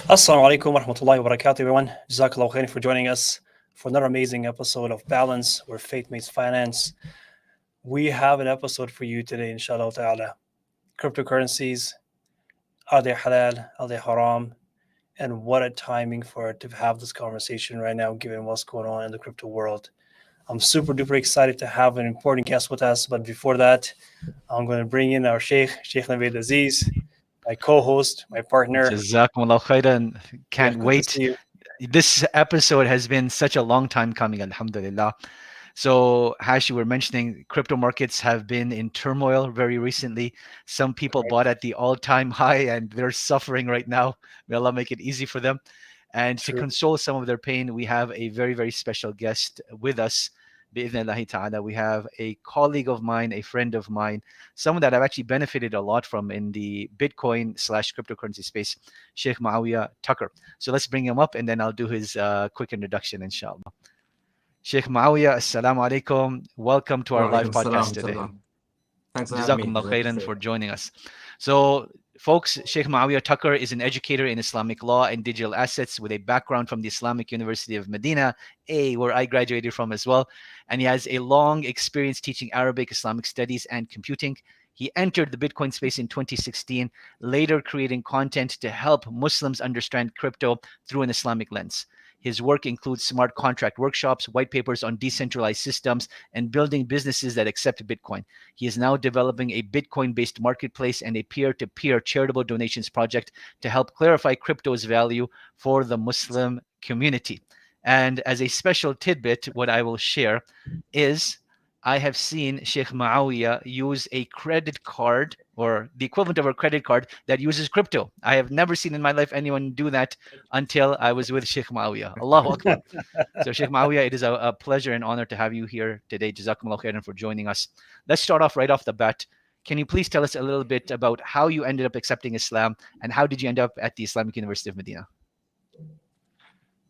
Assalamu alaikum wa rahmatullahi wa barakatuh, everyone. Jazakallah khairan for joining us for another amazing episode of Balance, where faith meets finance. We have an episode for you today, inshallah ta'ala. Cryptocurrencies, are they halal? Are they haram? And what a timing for it to have this conversation right now, given what's going on in the crypto world. I'm super duper excited to have an important guest with us. But before that, I'm going to bring in our Sheikh Navaid Aziz, my co host, my partner. Jazakumullah khairan. Sheikh, Can't good to wait. see you. This episode has been such a long time coming, alhamdulillah. So, as you were mentioning, crypto markets have been in turmoil very recently. Some people bought Correct. at the all time high and they're suffering right now. May Allah make it easy for them. And to True. console some of their pain, we have a very, very special guest with us. Bi'idhnillahi ta'ala. We have a colleague of mine, a friend of mine, someone that I've actually benefited a lot from in the Bitcoin slash cryptocurrency space, Sheikh Maawiya Tucker. So let's bring him up and then I'll do his quick introduction, inshallah. Sheikh Maawiya, assalamu alaikum. Welcome to our live Walaikum podcast salam, today. salam. Thanks for having me. Jazakumullah khairan for joining us. So, folks, Sheikh Maawiya Tucker is an educator in Islamic law and digital assets with a background from the Islamic University of Medina, where I graduated from as well. And he has a long experience teaching Arabic, Islamic studies, and computing. He entered the Bitcoin space in 2016, later creating content to help Muslims understand crypto through an Islamic lens. His work includes smart contract workshops, white papers on decentralized systems, and building businesses that accept Bitcoin. He is now developing a Bitcoin based marketplace and a peer to peer charitable donations project to help clarify crypto's value for the Muslim community. And as a special tidbit, what I will share is I have seen Sheikh Maawiya use a credit card or the equivalent of a credit card that uses crypto. I have never seen in my life anyone do that until I was with Sheikh Maawiya. Allahu Akbar. So, Sheikh Maawiya, it is a pleasure and honor to have you here today. Jazakumullah khairan for joining us. Let's start off right off the bat. Can you please tell us a little bit about how you ended up accepting Islam and how did you end up at the Islamic University of Medina?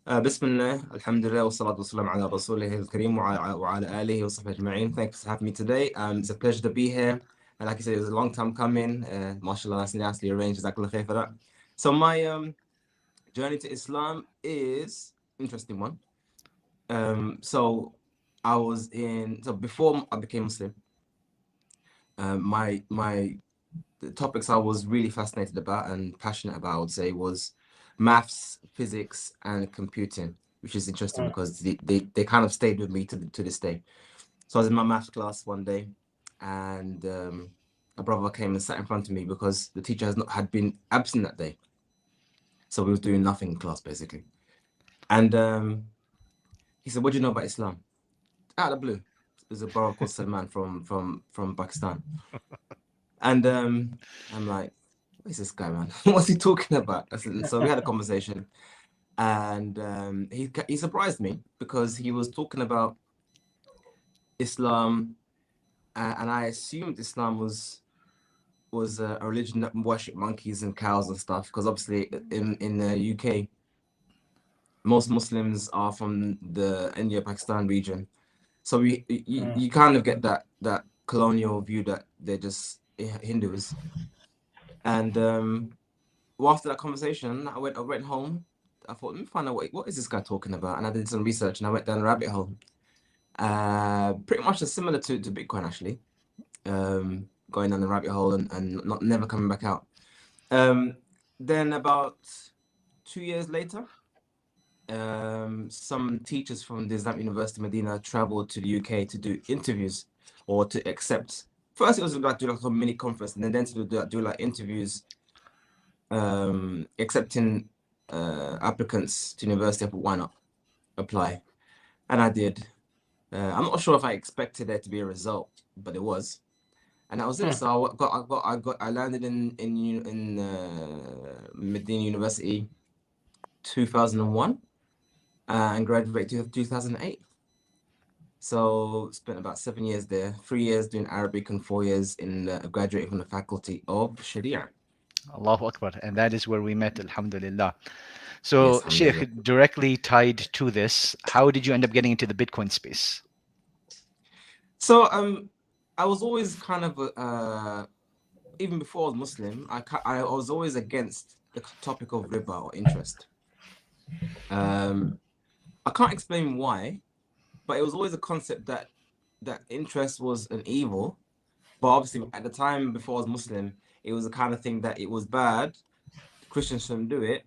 بسم الله الحمد لله والصلاة والسلام على رسوله الكريم وعلى آله وصحبه أجمعين. Thanks for having me today. It's a pleasure to be here. And like you said, it was a long time coming. MashaAllah, nicely arranged. Jazakallah khair for that. So my journey to Islam is interesting one. So I was before I became Muslim, the topics I was really fascinated about and passionate about, I would say, was maths, physics, and computing, which is interesting because they kind of stayed with me to this day. So I was in my maths class one day, and a brother came and sat in front of me because the teacher had been absent that day. So we was doing nothing in class basically. And he said, "What do you know about Islam?" Out of the blue. There's a brother called Salman from Pakistan. And I'm like, what is this guy, man? What's he talking about? So we had a conversation, and he surprised me because he was talking about Islam, and I assumed Islam was a religion that worship monkeys and cows and stuff. Because obviously in the UK, most Muslims are from the India-Pakistan region, so you kind of get that colonial view that they're just Hindus. And well, after that conversation, I went home. I thought, let me find out what is this guy talking about, and I did some research, and I went down a rabbit hole. Pretty much similar to Bitcoin actually, going down the rabbit hole and never coming back out. Then about 2 years later, some teachers from the Islamic University of Medina traveled to the UK to do interviews or to accept. First, it was like do like a mini conference, and then to do like interviews, accepting applicants to university. I thought, why not apply? And I did. I'm not sure if I expected there to be a result, but it was, and that was it. So I landed in Medina University 2001 and graduated 2008. So spent about 7 years there, 3 years doing Arabic and 4 years in graduating from the faculty of Sharia. Allahu Akbar. And that is where we met, alhamdulillah. So, Yes, Sheikh, directly tied to this, how did you end up getting into the Bitcoin space? So I was always kind of even before I was Muslim, I was always against the topic of riba or interest. I can't explain why, but it was always a concept that interest was an evil. But obviously, at the time before I was Muslim, it was the kind of thing that it was bad. Christians shouldn't do it,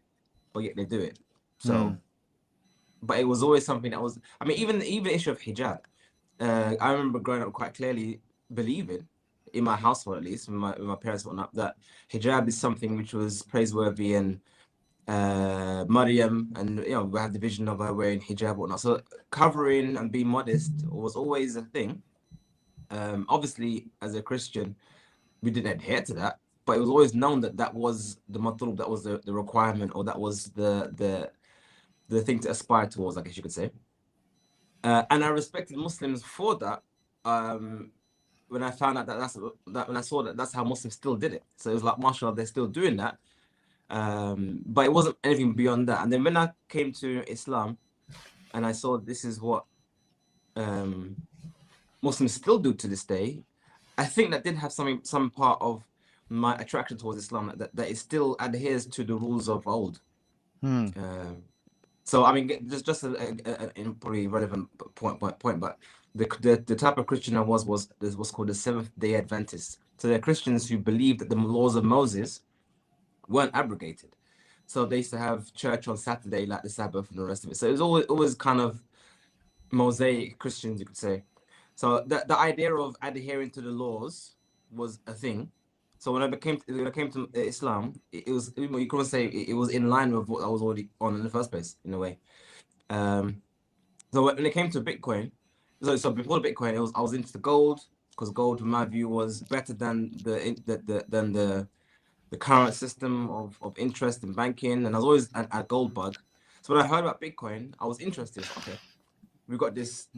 but yet they do it. So, but it was always something that was. I mean, even the issue of hijab. I remember growing up quite clearly believing, in my household at least, with my parents and whatnot, that hijab is something which was praiseworthy, and Maryam, and we have the vision of her wearing hijab and whatnot. So covering and being modest was always a thing. Obviously, as a Christian, we didn't adhere to that, but it was always known that that was the matlub, that was the requirement, or that was the thing to aspire towards, I guess you could say. And I respected Muslims for that. When I found out when I saw that that's how Muslims still did it, so it was like, mashallah, they're still doing that. But it wasn't anything beyond that. And then when I came to Islam, and I saw this is what Muslims still do to this day, I think that did have some part of my attraction towards Islam, that it still adheres to the rules of old. So I mean, just a probably relevant point, but the type of Christian I was what's called the Seventh-day Adventists. So they're Christians who believe that the laws of Moses weren't abrogated. So they used to have church on Saturday, like the Sabbath and the rest of it. So it was always kind of Mosaic Christians, you could say. So the idea of adhering to the laws was a thing. So when I came to Islam, it was, you couldn't say it was in line with what I was already on in the first place, in a way. So when it came to Bitcoin, so before the Bitcoin, I was into the gold, because gold, in my view, was better than the current system of interest in banking, and I was always a gold bug. So when I heard about Bitcoin, I was interested. Okay, we've got this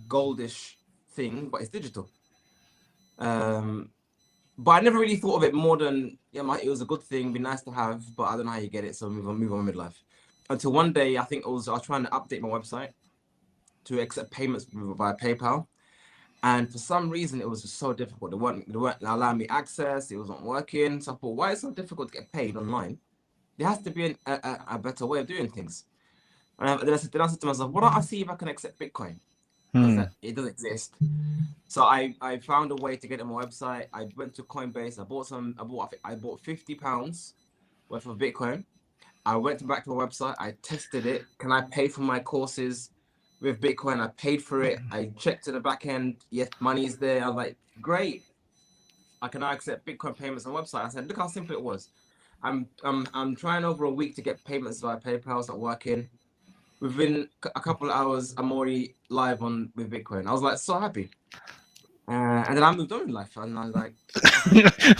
goldish thing, but it's digital. But I never really thought of it more than, it was a good thing, be nice to have, but I don't know how you get it, so move on midlife. Until one day, I think I was trying to update my website to accept payments via PayPal, and for some reason it was just so difficult. They weren't allowing me access. It wasn't working. So I thought, why is it so difficult to get paid online? There has to be a better way of doing things. And then I said to myself, why don't I see if I can accept Bitcoin? Because it doesn't exist. So I found a way to get it on my website. I went to Coinbase. I bought £50 worth of Bitcoin. I went back to my website. I tested it. Can I pay for my courses with Bitcoin? I paid for it. I checked to the back end. Yes, money's there. I was like, great. I can now accept Bitcoin payments on the website. I said, look how simple it was. I'm trying over a week to get payments via PayPal. It's not working. Within a couple of hours, I'm already live with Bitcoin. I was like so happy. And then I moved on in life, and I was like,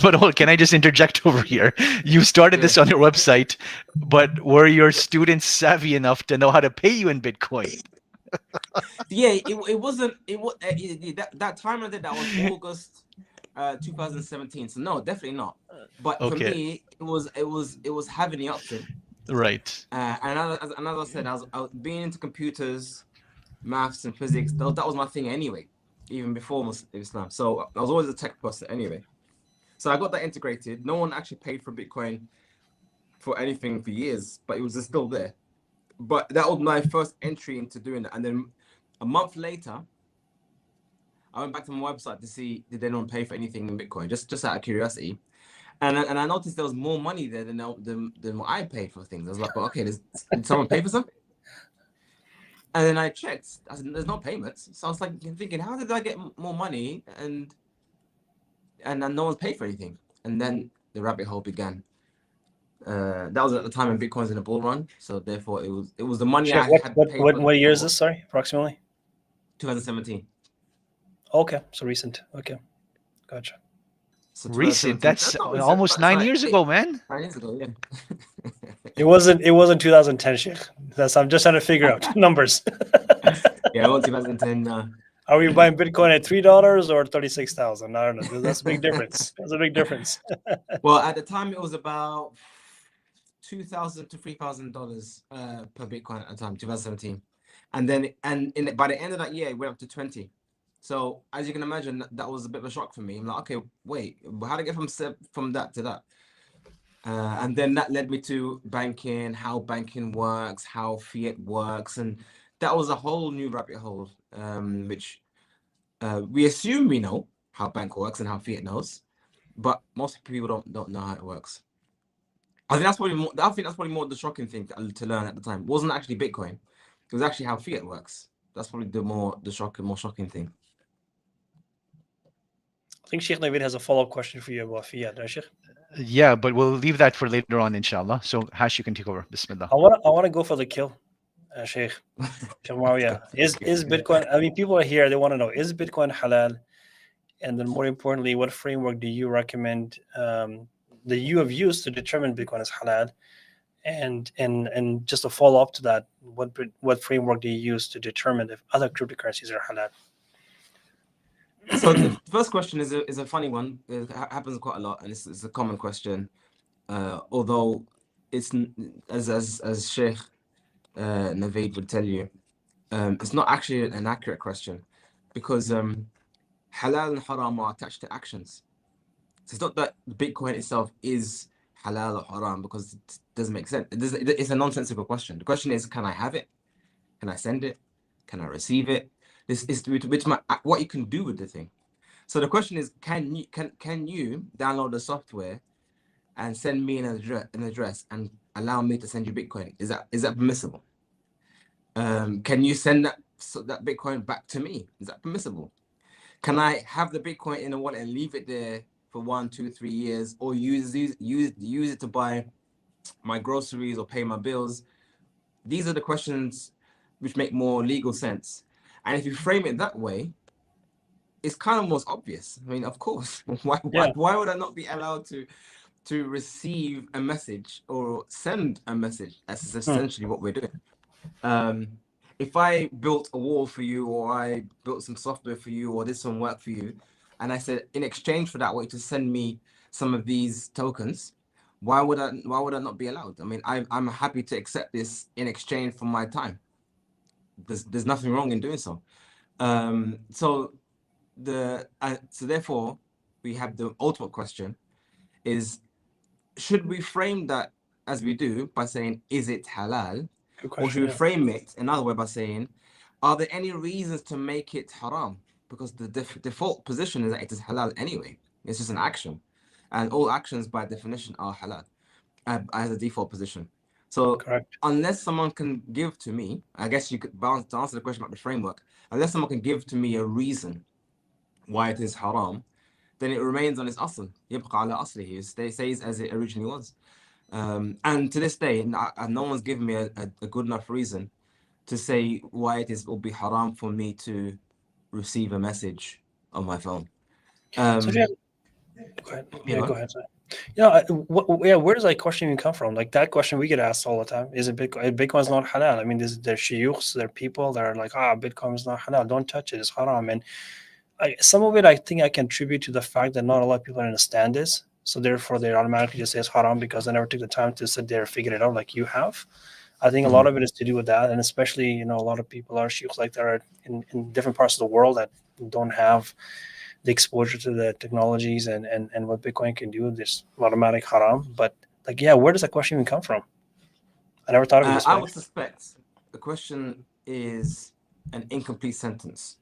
But can I just interject over here? You started this on your website, but were your students savvy enough to know how to pay you in Bitcoin? Yeah, it wasn't. That time I did that was August 2017. So no, definitely not. But for me, it was having the option. Right. And as I said, I was being into computers, maths, and physics. That was my thing anyway, even before Islam. So I was always a tech person anyway. So I got that integrated. No one actually paid for Bitcoin for anything for years, but it was just still there. But that was my first entry into doing that. And then a month later, I went back to my website to see did anyone pay for anything in Bitcoin, just out of curiosity. And I noticed there was more money there than what I paid for things. I was like, but okay, did someone pay for something? And then I checked. I said, there's no payments. So I was like thinking, how did I get more money and then no one's paid for anything? And then the rabbit hole began. That was at the time when Bitcoin's in a bull run. So therefore, it was the money Sheikh, I had paid. What year is this? Sorry, approximately. 2017. Okay, so recent. Okay, gotcha. So recent. That's almost 9 years ago, man. 9 years ago, yeah. It wasn't 2010, Sheikh. I'm just trying to figure out numbers. Yeah, it was 2010. Are we buying Bitcoin at $3 or 36,000? I don't know. That's a big difference. That's a big difference. Well, at the time, it was about $2,000 to $3,000 per Bitcoin at the time, 2017, and then by the end of that year, it went up to 20. So as you can imagine, that was a bit of a shock for me. I'm like, okay, wait, how did I get from that to that? And then that led me to banking, how banking works, how fiat works, and that was a whole new rabbit hole, which we assume we know how bank works and how fiat knows, but most people don't know how it works. I think that's probably more the shocking thing to learn at the time. It wasn't actually Bitcoin; it was actually how fiat works. That's probably the more shocking thing. I think Sheikh Navaid has a follow-up question for you about fiat, right, Sheikh? Yeah, but we'll leave that for later on, inshallah. So Hash, you can take over. Bismillah. I want to go for the kill, Sheikh. Sheikh Maawiya. Is Bitcoin? I mean, people are here. They want to know: is Bitcoin halal? And then, more importantly, what framework do you recommend that you have used to determine Bitcoin is halal? And just a follow up to that, what framework do you use to determine if other cryptocurrencies are halal? So the first question is a funny one. It happens quite a lot, and it's a common question. Although it's as Sheikh Navaid would tell you, it's not actually an accurate question, because halal and haram are attached to actions. So it's not that Bitcoin itself is halal or haram, because it doesn't make sense. It's a nonsensical question. The question is, can I have it? Can I send it? Can I receive it? This is what you can do with the thing. So the question is, can you download the software and send me an address and allow me to send you Bitcoin? Is that permissible? Can you send that Bitcoin back to me? Is that permissible? Can I have the Bitcoin in a wallet and leave it there for 1, 2, 3 years, or use it to buy my groceries or pay my bills? These are the questions which make more legal sense. And if you frame it that way, it's kind of most obvious. I mean, of course, why would I not be allowed to receive a message or send a message? That's essentially what we're doing. If I built a wall for you, or I built some software for you, or did some work for you, and I said, in exchange for that, I want you to send me some of these tokens, why would I not be allowed? I mean, I'm happy to accept this in exchange for my time. There's nothing wrong in doing so. So therefore, we have the ultimate question: is, should we frame that as we do by saying, is it halal? Or should we frame it another way by saying, are there any reasons to make it haram? Because the default position is that it is halal anyway. It's just an action, and all actions by definition are halal as a default position. So unless someone can give to me, I guess you could to answer the question about the framework, unless someone can give to me a reason why it is haram, then it remains on its asl. يبقى على أصله. It stays as it originally was. And to this day, no one's given me a good enough reason to say why it will be haram for me to receive a message on my phone. Go ahead. Yeah, where does that question even come from? Like, that question we get asked all the time: is it Bitcoin? Bitcoin's not halal. I mean, there's shuyukhs, there are people that are like, Bitcoin is not halal, don't touch it, it's haram. And some of it, I think I can attribute to the fact that not a lot of people understand this, so therefore they automatically just say it's haram because they never took the time to sit there and figure it out like you have. I think a lot of it is to do with that, and especially, a lot of people are shuyukhs like that are in different parts of the world that don't have the exposure to the technologies and what Bitcoin can do. There's automatic haram, but where does that question even come from? I never thought of it this way. I would suspect the question is an incomplete sentence.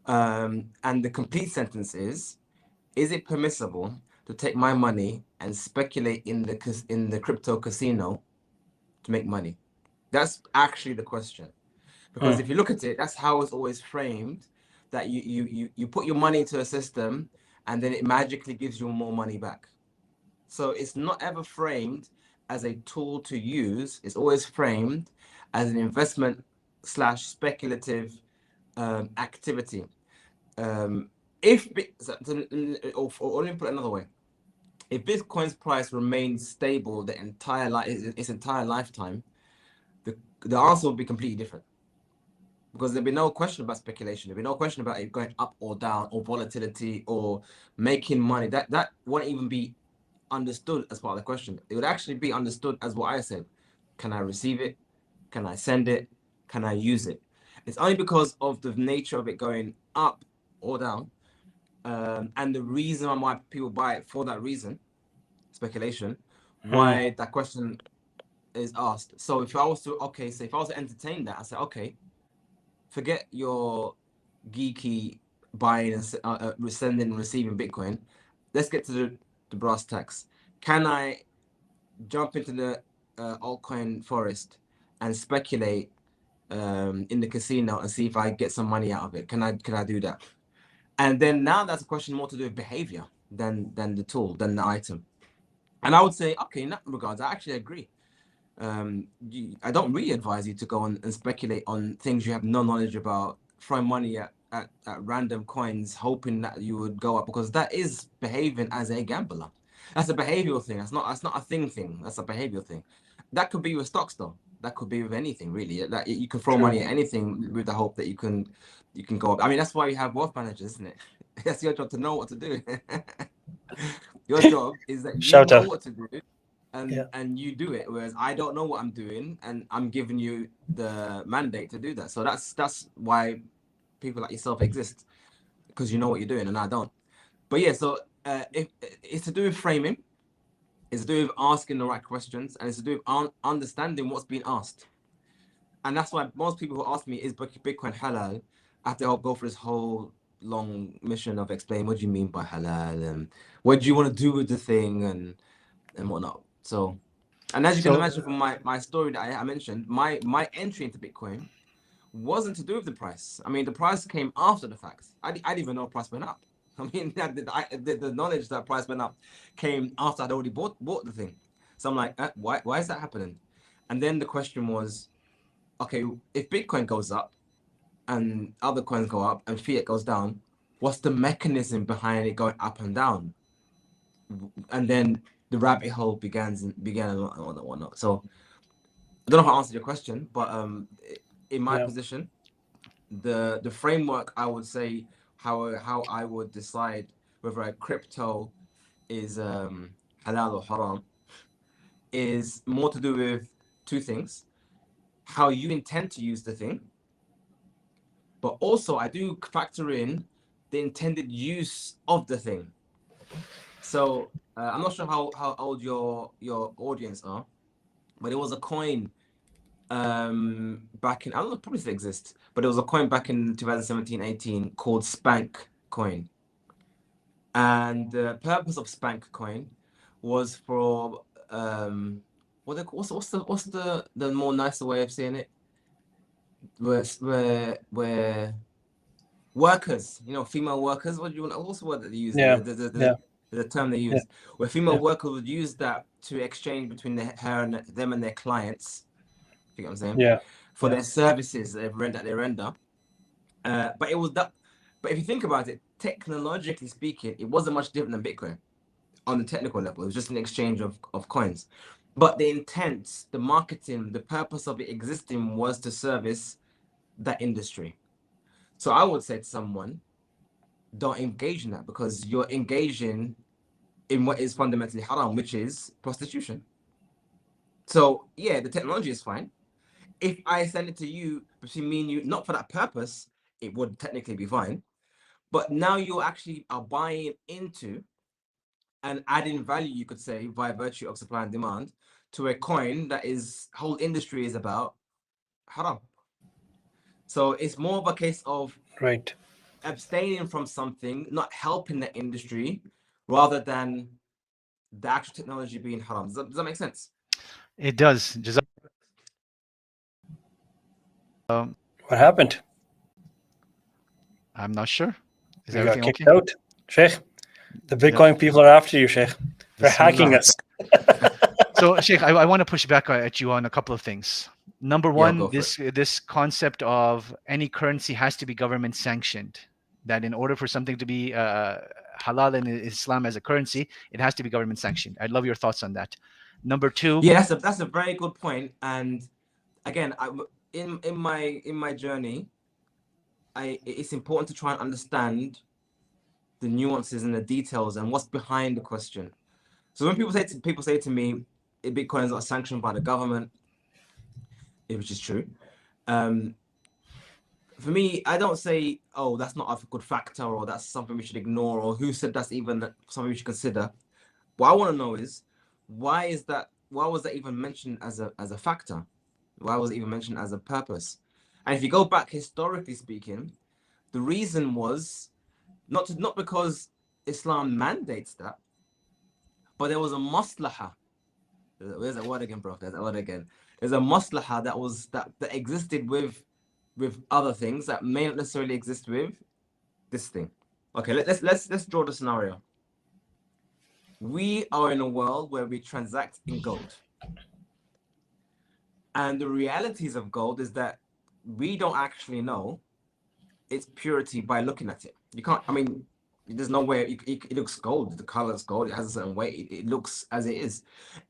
And the complete sentence is it permissible to take my money and speculate in the crypto casino to make money? That's actually the question. Because if you look at it, that's how it's always framed, that you put your money into a system and then it magically gives you more money back. So it's not ever framed as a tool to use. It's always framed as an investment / speculative activity. Or let me put it another way: if Bitcoin's price remains stable its entire lifetime, the answer will be completely different, because there'll be no question about speculation. There'll be no question about it going up or down, or volatility, or making money. That won't even be understood as part of the question. It would actually be understood as what I said: can I receive it? Can I send it? Can I use it? It's only because of the nature of it going up or down, and the reason why people buy it for that reason. speculation, why that question is asked. So if I was to if I was to entertain that, I say, okay, forget your geeky buying and sending and receiving Bitcoin. Let's get to the brass tacks. Can I jump into the altcoin forest and speculate in the casino and see if I get some money out of it? Can I do that? And then now that's a question more to do with behavior than the tool, than the item. And I would say, okay, in that regards, I actually agree. I don't really advise you to go and speculate on things you have no knowledge about, throw money at random coins, hoping that you would go up, because that is behaving as a gambler. That's a behavioral thing. That's not a thing. That's a behavioral thing. That could be with stocks though. That could be with anything really. That you can throw money at anything with the hope that you can go up. I mean, that's why you have wealth managers, isn't it? That's your job to know what to do. Your job is that you know what to do. And you do it, whereas I don't know what I'm doing, and I'm giving you the mandate to do that. So that's why people like yourself exist, because you know what you're doing and I don't. But yeah, so if it's to do with framing, it's to do with asking the right questions, and it's to do with understanding what's being asked. And that's why most people who ask me, is Bitcoin halal, I have to go for this whole long mission of explaining what do you mean by halal and what do you want to do with the thing and whatnot. So, and as you can imagine from my story that I mentioned, my entry into Bitcoin wasn't to do with the price. I mean, the price came after the fact. I didn't even know price went up. I mean, the knowledge that price went up came after I'd already bought the thing. So I'm like, why is that happening? And then the question was, okay, if Bitcoin goes up and other coins go up and fiat goes down, what's the mechanism behind it going up and down? And then the rabbit hole began and whatnot. So I don't know if I answered your question, but in my position, the framework, I would say how I would decide whether a crypto is halal or haram is more to do with two things: how you intend to use the thing, but also I do factor in the intended use of the thing. So I'm not sure how old your audience are, but it was a coin back in, I don't know, probably still exists, but it was a coin back in 2017-18 called Spank coin. And the purpose of Spank coin was for what's the more nicer way of saying it? Where workers, female workers, what do you want? What's the word that they use? The term they use, where female workers would use that to exchange between her and them and their clients. You know what I'm saying? For their services that they render. But it was that. But if you think about it, technologically speaking, it wasn't much different than Bitcoin on the technical level. It was just an exchange of coins. But the intent, the marketing, the purpose of it existing was to service that industry. So I would say to someone, don't engage in that, because you're engaging in what is fundamentally haram, which is prostitution. So yeah, the technology is fine. If I send it to you between me and you, not for that purpose, it would technically be fine. But now you actually are buying into and adding value, you could say, by virtue of supply and demand, to a coin that is whole industry is about haram. So it's more of a case of abstaining from something, not helping the industry, rather than the actual technology being haram. Does that make sense? It does. What happened? I'm not sure. Is You everything got kicked okay? out, Sheikh? The Bitcoin people are after you, Sheikh. They're hacking us. So, Sheikh, I want to push back at you on a couple of things. Number one, this concept of any currency has to be government sanctioned. That in order for something to be halal in Islam as a currency, it has to be government sanctioned. I'd love your thoughts on that. Number two, yeah, that's a very good point. And again, in my journey, it's important to try and understand the nuances and the details and what's behind the question. So when people say to me, Bitcoin is not sanctioned by the government, which is true. For me, I don't say, oh, that's not a good factor, or that's something we should ignore, or who said that's even something we should consider. What I want to know is, why was that even mentioned as a factor? Why was it even mentioned as a purpose? And if you go back historically speaking, the reason was not because Islam mandates that, but there was a maslaha. Where's that word again, bro? There's that word again. There's a maslaha that existed with other things that may not necessarily exist with this thing. Okay, let's draw the scenario. We are in a world where we transact in gold. And the realities of gold is that we don't actually know its purity by looking at it. You can't, I mean, there's no way it looks gold. The color is gold. It has a certain weight. It looks as it is.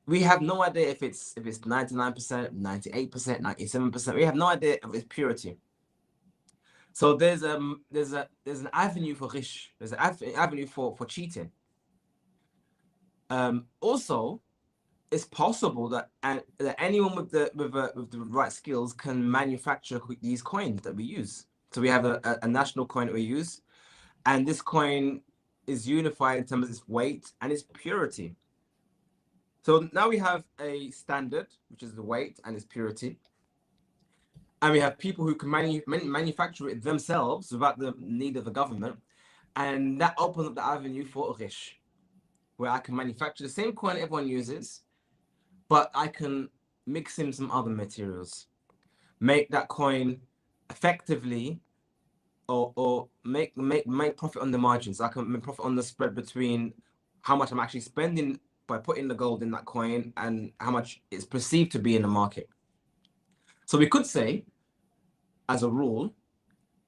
We have no idea if it's 99%, 98%, 97%. We have no idea of its purity. So there's an avenue for ghish. There's an avenue for cheating. Also, it's possible that anyone with the right skills can manufacture these coins that we use. So we have a national coin that we use, and this coin is unified in terms of its weight and its purity. So now we have a standard, which is the weight and its purity, and we have people who can manufacture it themselves without the need of the government, and that opens up the avenue for a ghish, where I can manufacture the same coin everyone uses, but I can mix in some other materials, make that coin effectively, or make profit on the margins. I can make profit on the spread between how much I'm actually spending by putting the gold in that coin and how much it's perceived to be in the market. So we could say, as a rule,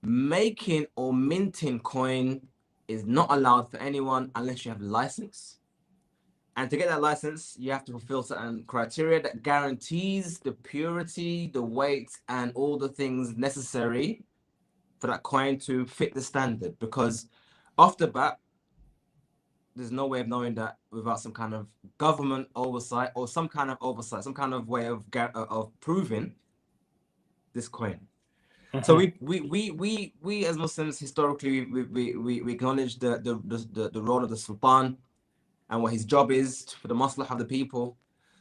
making or minting coin is not allowed for anyone unless you have a license. And to get that license, you have to fulfill certain criteria that guarantees the purity, the weight, and all the things necessary for that coin to fit the standard. Because off the bat, there's no way of knowing that without some kind of government oversight or some kind of way of proving this coin. So we as Muslims historically we acknowledge the role of the Sultan and what his job is for the maslahah of the people.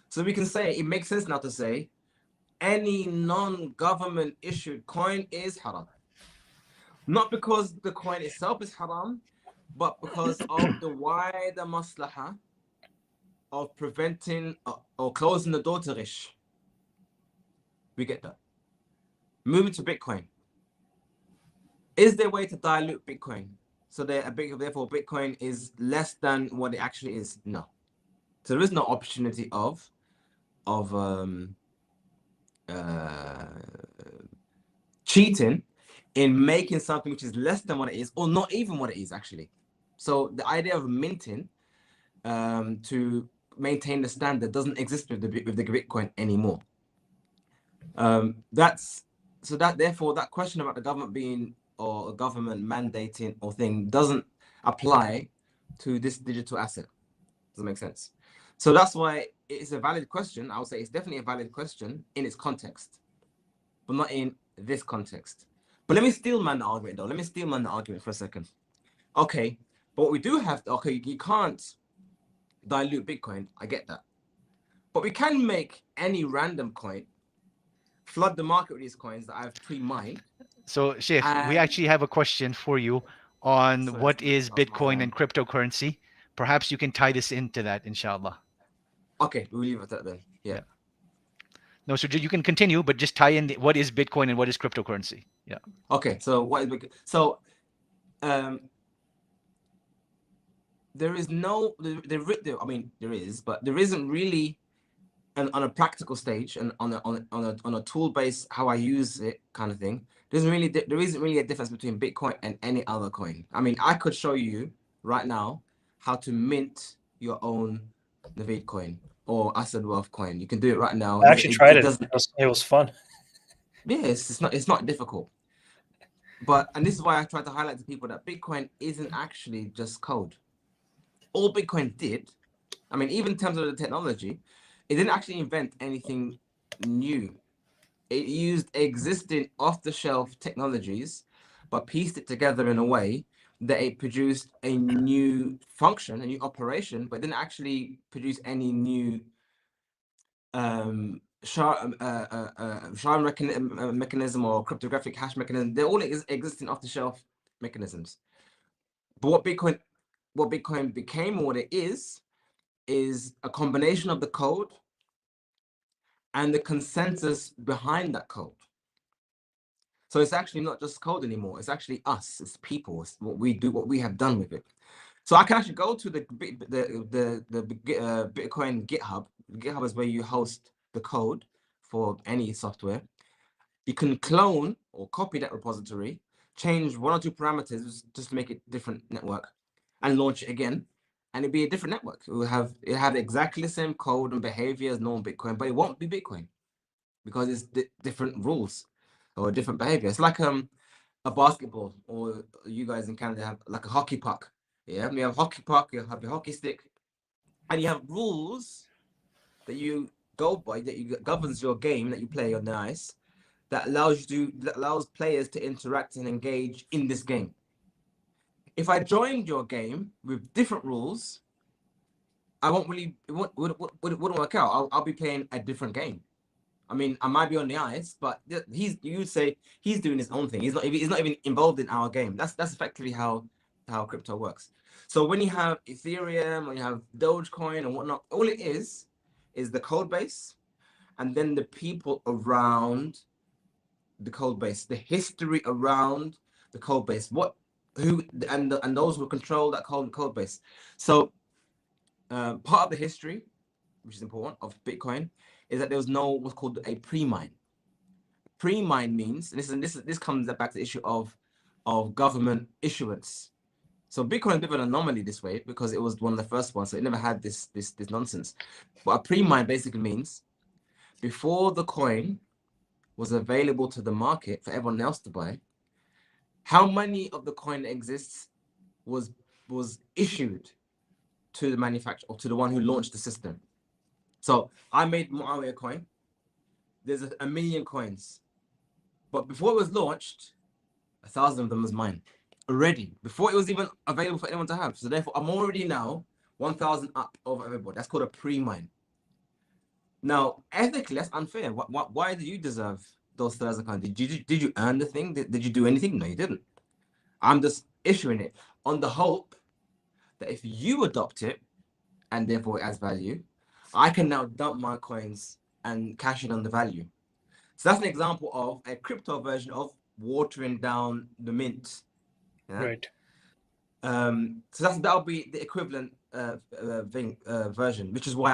So we can say, it makes sense now to say, any non-government issued coin is haram. Not because the coin itself is haram, but because of the wider maslahah of preventing or closing the door to ghish. We get that. Moving to Bitcoin. Is there a way to dilute Bitcoin? So therefore Bitcoin is less than what it actually is? No. So there is no opportunity of cheating in making something which is less than what it is, or not even what it is actually. So the idea of minting to maintain the standard doesn't exist with the Bitcoin anymore. Therefore that question about the government being or a government mandating or thing doesn't apply to this digital asset. Does that make sense? So that's why it's a valid question. I would say it's definitely a valid question in its context, but not in this context. But let me steel man the argument though. Let me steel man the argument for a second. Okay, but what we do have to, okay, you can't dilute Bitcoin. I get that. But we can make any random coin, flood the market with these coins that I've pre-mined. So, Sheikh, we actually have a question for you on what is Bitcoin and cryptocurrency. Perhaps you can tie this into that, inshallah. Okay, we'll leave it at that then. Yeah. No, so you can continue, but just tie in what is Bitcoin and what is cryptocurrency. Yeah. Okay, so what is Bitcoin? So, there is no, I mean, there is, but there isn't really on a practical stage and on a tool based how I use it kind of thing. There isn't really a difference between Bitcoin and any other coin. I mean, I could show you right now how to mint your own Navaid coin or Asad Wealth coin. You can do it right now. I actually tried it. It was fun. Yes, it's not difficult. And this is why I try to highlight to people that Bitcoin isn't actually just code. All Bitcoin did, I mean, even in terms of the technology, it didn't actually invent anything new. It used existing off-the-shelf technologies, but pieced it together in a way that it produced a new function, a new operation, but didn't actually produce any new shard mechanism or cryptographic hash mechanism. They're all existing off-the-shelf mechanisms. But what Bitcoin became, what it is a combination of the code and the consensus behind that code. So it's actually not just code anymore. It's actually us. It's people. It's what we do, what we have done with it. So I can actually go to the Bitcoin GitHub. GitHub is where you host the code for any software. You can clone or copy that repository, change one or two parameters just to make it different network, and launch it again, and it'll be a different network. It will have exactly the same code and behavior as normal Bitcoin, but it won't be Bitcoin because it's different rules or different behavior. It's like a basketball, or you guys in Canada have like a hockey puck. Yeah, you have a hockey puck, you have a hockey stick, and you have rules that you go by, that governs your game that you play on the ice, that allows players to interact and engage in this game. If I joined your game with different rules, I won't really, it wouldn't work out. I'll be playing a different game. I mean, I might be on the ice, but you would say he's doing his own thing. He's not even involved in our game. That's effectively how crypto works. So when you have Ethereum, when you have Dogecoin and whatnot, all it is the code base, and then the people around the code base, the history around the code base, and those who control that code base. So part of the history, which is important, of Bitcoin, is that there was what's called a pre-mine. Pre-mine means, and this comes back to the issue of government issuance. So Bitcoin is a bit of an anomaly this way because it was one of the first ones, so it never had this nonsense. But a pre-mine basically means before the coin was available to the market for everyone else to buy, how many of the coin that exists was issued to the manufacturer or to the one who launched the system. So I made Maawiya coin. There's a million coins, but before it was launched, 1,000 of them was mine already, before it was even available for anyone to have. So therefore, I'm already now 1,000 up over everybody. That's called a pre-mine. Now, ethically, that's unfair. Why do you deserve those 1,000 coins? Did you earn the thing? Did you do anything? No, you didn't. I'm just issuing it on the hope that if you adopt it and therefore it adds value, I can now dump my coins and cash in on the value. So that's an example of a crypto version of watering down the mint. Yeah? Right. So that'll be the equivalent version, which is why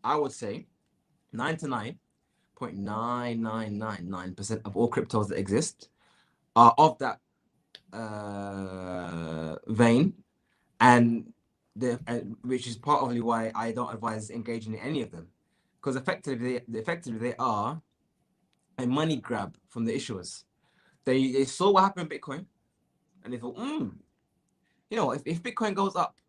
I would say 99.9999% of all cryptos that exist are of that vein, and which is partly why I don't advise engaging in any of them, because effectively they are a money grab from the issuers. They saw what happened in Bitcoin, and they thought, if Bitcoin goes up,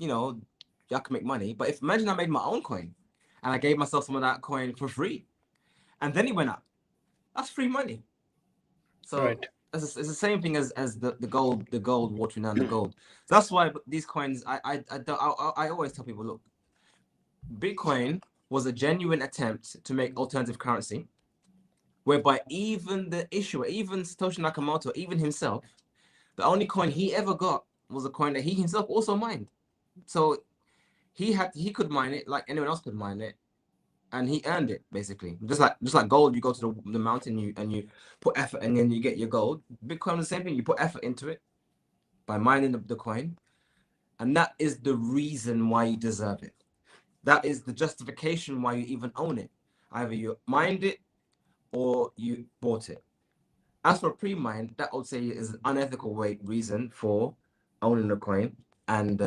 I can make money. But imagine I made my own coin, and I gave myself some of that coin for free, and then it went up. That's free money. So Right. it's the same thing as the gold watering down the gold. So that's why these coins, I always tell people, look, Bitcoin was a genuine attempt to make alternative currency, whereby even the issuer, even Satoshi Nakamoto, even himself, the only coin he ever got was a coin that he himself also mined. So he could mine it like anyone else could mine it, and he earned it basically. Just like gold, you go to the mountain and you put effort, and then you get your gold. Bitcoin, the same thing. You put effort into it by mining the coin, and that is the reason why you deserve it. That is the justification why you even own it. Either you mined it or you bought it. As for pre-mine, that I would say is an unethical reason for owning a coin, and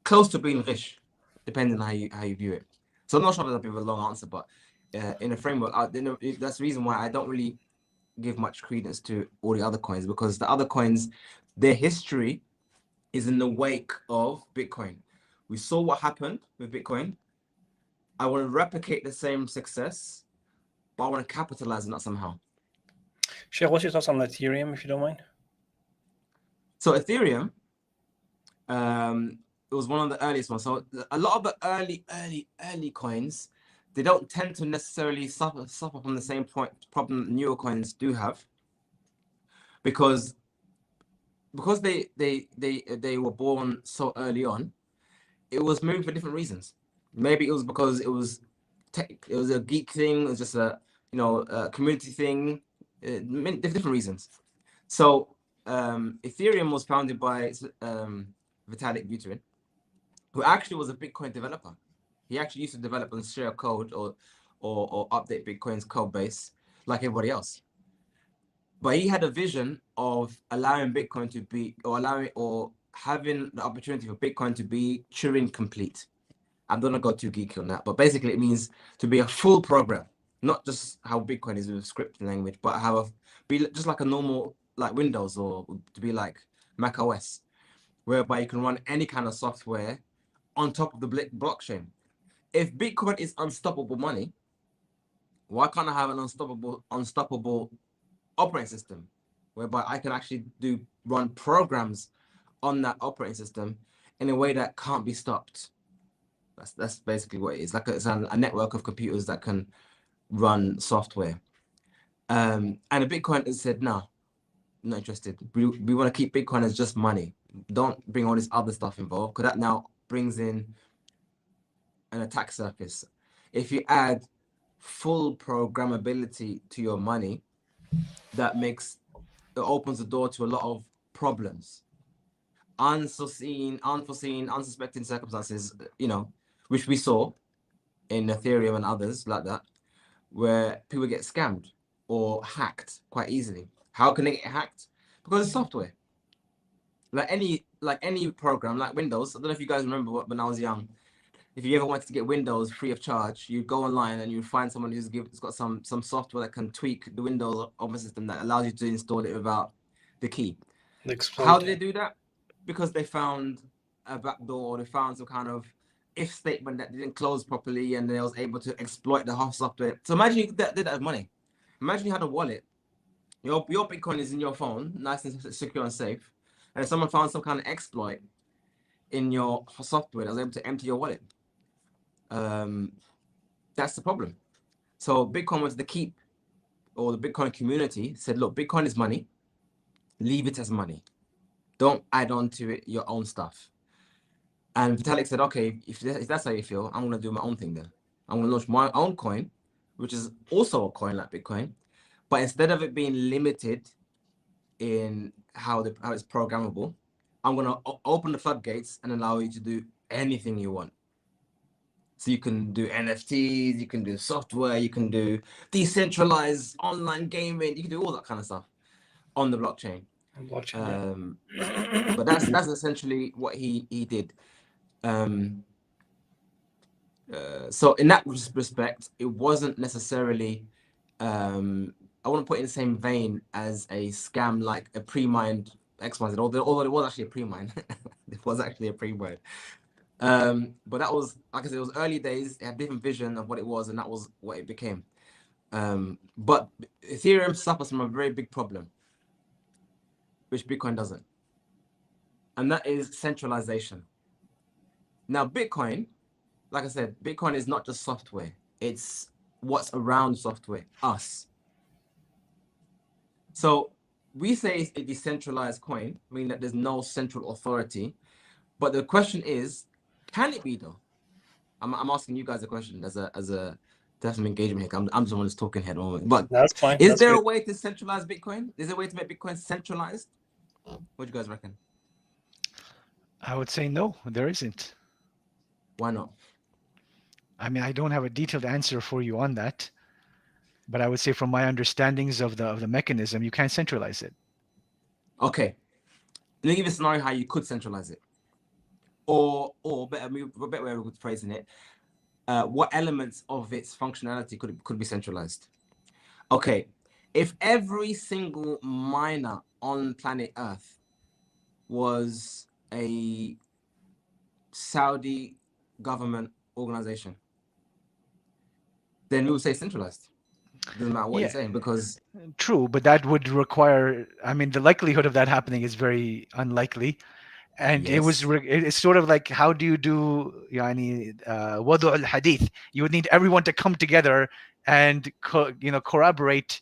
close to being rich, depending on how you view it. So I'm not sure if that'll be a long answer, but in a framework, that's the reason why I don't really give much credence to all the other coins, because the other coins, their history is in the wake of Bitcoin. We saw what happened with Bitcoin. I want to replicate the same success, but I want to capitalize on that somehow. Sheikh, what's your thoughts on Ethereum, if you don't mind? So Ethereum, it was one of the earliest ones. So a lot of the early coins, they don't tend to necessarily suffer from the same problem that newer coins do have, because they were born so early on. It was moving for different reasons. Maybe it was because it was a geek thing. It was just a a community thing. Different reasons. So Ethereum was founded by Vitalik Buterin, who actually was a Bitcoin developer. He actually used to develop and share code or update Bitcoin's code base like everybody else. But he had a vision of allowing Bitcoin to be, or having the opportunity for Bitcoin to be Turing complete. I'm not gonna go too geeky on that, but basically it means to be a full program, not just how Bitcoin is with scripting language, but be just like a normal, like Windows, or to be like Mac OS, whereby you can run any kind of software on top of the blockchain. If Bitcoin is unstoppable money, why can't I have an unstoppable operating system, whereby I can actually run programs on that operating system in a way that can't be stopped? That's basically what it is. Like it's a network of computers that can run software. And the Bitcoin has said, no, not interested. We want to keep Bitcoin as just money. Don't bring all this other stuff involved, because that now brings in an attack surface. If you add full programmability to your money, it opens the door to a lot of problems, unforeseen, unsuspecting circumstances, which we saw in Ethereum and others like that, where people get scammed or hacked quite easily. How can they get hacked? Because it's software. Like any program, like Windows. I don't know if you guys remember when I was young. If you ever wanted to get Windows free of charge, you'd go online and you'd find someone who's got some software that can tweak the Windows operating system that allows you to install it without the key. How did they do that? Because they found a backdoor, they found some kind of if statement that didn't close properly, and they was able to exploit the whole software. So imagine you did that with money. Imagine you had a wallet. Your Bitcoin is in your phone, nice and secure and safe, and someone found some kind of exploit in your software that was able to empty your wallet. That's the problem. So Bitcoin was the keep, or the Bitcoin community said, look, Bitcoin is money. Leave it as money. Don't add on to it your own stuff. And Vitalik said, okay, if that's how you feel, I'm going to do my own thing then. I'm going to launch my own coin, which is also a coin like Bitcoin. But instead of it being limited in how it's programmable, I'm going to open the floodgates and allow you to do anything you want. So you can do NFTs, you can do software, you can do decentralized online gaming, you can do all that kind of stuff on the blockchain. But that's essentially what he did. So in that respect, it wasn't necessarily, I wouldn't put it in the same vein as a scam like a pre-mined XYZ, although it was actually a pre-mine. It was actually a pre-mine. But that was, like I said, it was early days. It had a different vision of what it was, and that was what it became. But Ethereum suffers from a very big problem, which Bitcoin doesn't. And that is centralization. Now, Bitcoin, like I said, Bitcoin is not just software. It's what's around software, us. So we say it's a decentralized coin, meaning that there's no central authority. But the question is, can it be though? I'm asking you guys a question as a to have some engagement here. I'm the one who's talking here at the moment. But that's fine. Is there a way to centralize Bitcoin? Is there a way to make Bitcoin centralized? What do you guys reckon? I would say no, there isn't. Why not? I mean, I don't have a detailed answer for you on that, but I would say from my understandings of the mechanism, you can't centralize it. Okay, let me give you a scenario how you could centralize it, or better way of phrasing it. What elements of its functionality could be centralized? Okay, if every single miner on planet Earth was a Saudi government organization, then we would say centralized. Doesn't matter what Yeah, you're saying, because true, but that would require. I mean, the likelihood of that happening is very unlikely. And yes, it's sort of like, how do you do يعني وضع الحديث? You would need everyone to come together and corroborate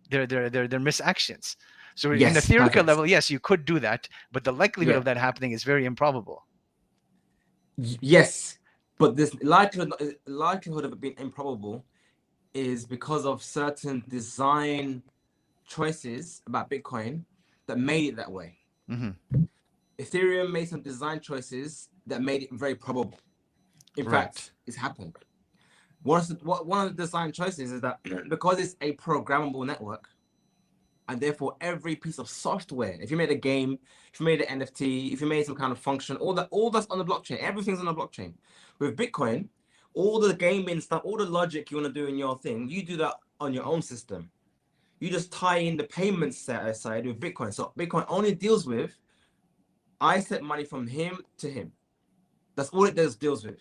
their misactions. So in the yes, theoretical perfect. level, yes, you could do that, but the likelihood Yeah, of that happening is very improbable. yes, but this likelihood of it being improbable is because of certain design choices about Bitcoin that made it that way. Hmm. Ethereum made some design choices that made it very probable. In Right. fact, it's happened. One of the design choices is that because it's a programmable network, and therefore every piece of software, if you made a game, if you made an NFT, if you made some kind of function, all that's on the blockchain, everything's on the blockchain. With Bitcoin, all the gaming stuff, all the logic you want to do in your thing, you do that on your own system. You just tie in the payment side with Bitcoin. So Bitcoin only deals with, I sent money from him to him. That's all it deals with.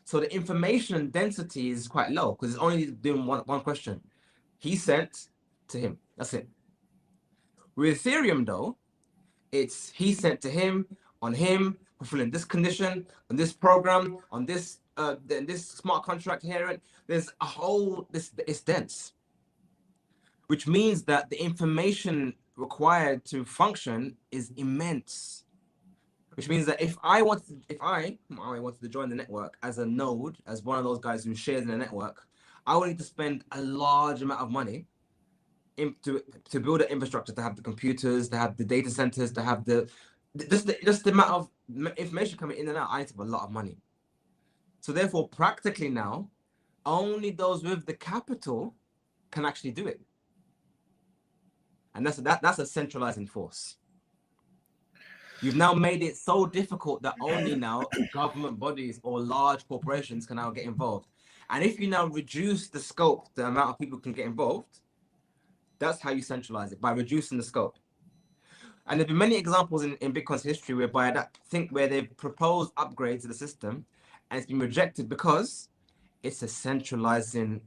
So the information density is quite low because it's only doing one question. He sent to him. That's it. With Ethereum, though, it's he sent to him, on him, fulfilling this condition, on this program, on this smart contract here. There's a whole, it's dense, which means that the information required to function is immense. Which means that if I wanted to join the network as a node, as one of those guys who shares in the network, I would need to spend a large amount of money to build an infrastructure, to have the computers, to have the data centers, to have just the amount of information coming in and out. I need to have a lot of money. So therefore, practically now, only those with the capital can actually do it, and that's a centralizing force. You've now made it so difficult that only now government bodies or large corporations can now get involved. And if you now reduce the scope, the amount of people can get involved, that's how you centralize it, by reducing the scope. And there've been many examples in Bitcoin's history where they've proposed upgrades to the system and it's been rejected because it's a centralizing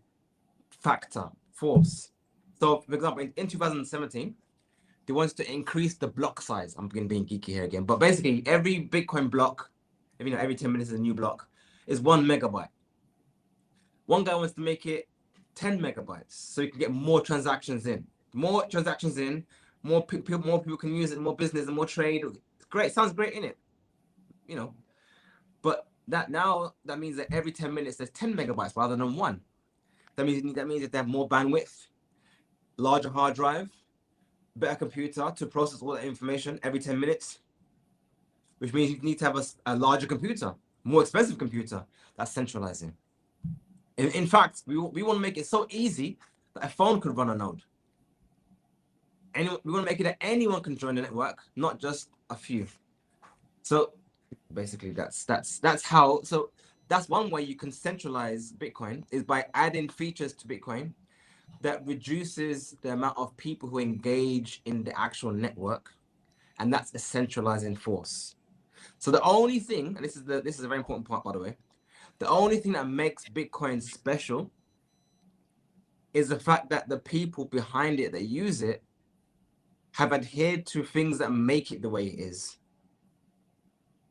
force. So, for example, in 2017, they wanted to increase the block size. I'm being geeky here again, but basically every Bitcoin block, every 10 minutes is a new block, is 1 megabyte. One guy wants to make it 10 megabytes so you can get more transactions in. More transactions in, more people can use it, more business and more trade. It's great, sounds great, innit? But that means that every 10 minutes there's 10 megabytes rather than 1. That means that they have more bandwidth, larger hard drive, better computer to process all that information every 10 minutes, which means you need to have a larger computer, more expensive computer. That's centralizing. In fact, we want to make it so easy that a phone could run a node. We want to make it that anyone can join the network, not just a few. So basically, that's how. So that's one way you can centralize Bitcoin, is by adding features to Bitcoin that reduces the amount of people who engage in the actual network, and that's a centralizing force. So the only thing, and this is a very important part, by the way, the only thing that makes Bitcoin special is the fact that the people behind it that use it have adhered to things that make it the way it is.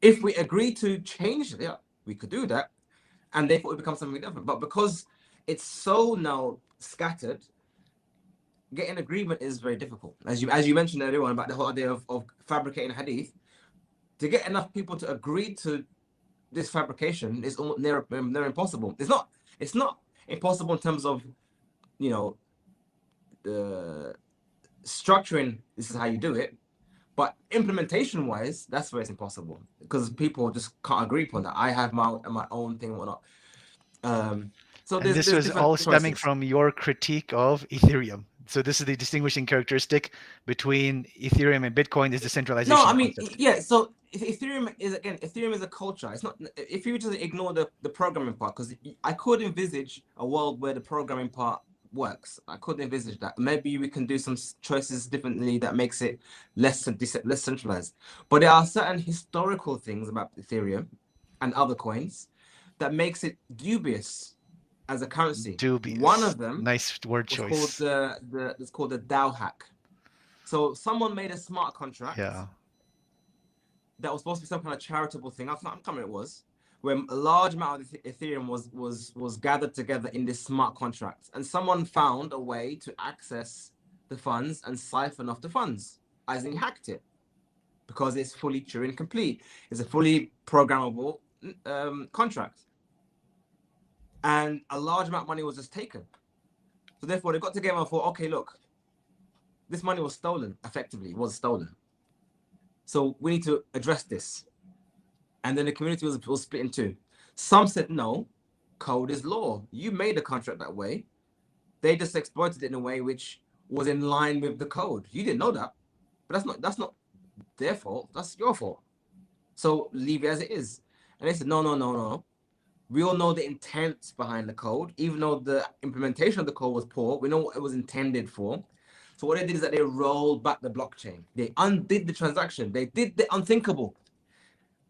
If we agree to change it, we could do that, and therefore it becomes something different. But because it's so now scattered, getting agreement is very difficult. As you mentioned earlier on about the whole idea of fabricating a hadith, to get enough people to agree to this fabrication is near impossible. It's not impossible in terms of the structuring. This is how you do it, but implementation wise, that's where it's impossible because people just can't agree upon that. I have my own thing and whatnot. So And this there's was different all stemming choices. from your critique of Ethereum. So this is the distinguishing characteristic between Ethereum and Bitcoin, is the No, I centralization mean, concept. yeah. So Ethereum is a culture. It's not, if you just ignore the programming part, because I could envisage a world where the programming part works. I could envisage that. Maybe we can do some choices differently that makes it less centralized. But there are certain historical things about Ethereum and other coins that makes it dubious as a currency. Dubious. One of them Nice word was choice. called it's called the DAO hack. So someone made a smart contract Yeah. that was supposed to be some kind of charitable thing. I can't remember what it was, where a large amount of Ethereum was gathered together in this smart contract, and someone found a way to access the funds and siphon off the funds, as in hacked it, because it's fully Turing complete. It's a fully programmable contract, and a large amount of money was just taken. So therefore, they got together and thought, okay, look, this money was stolen. Effectively, it was stolen. So we need to address this. And then the community was split in two. Some said, no, code is law. You made a contract that way. They just exploited it in a way which was in line with the code. You didn't know that, but that's not their fault. That's your fault. So leave it as it is. And they said, no. We all know the intent behind the code, even though the implementation of the code was poor. We know what it was intended for. So what they did is that they rolled back the blockchain. They undid the transaction. They did the unthinkable.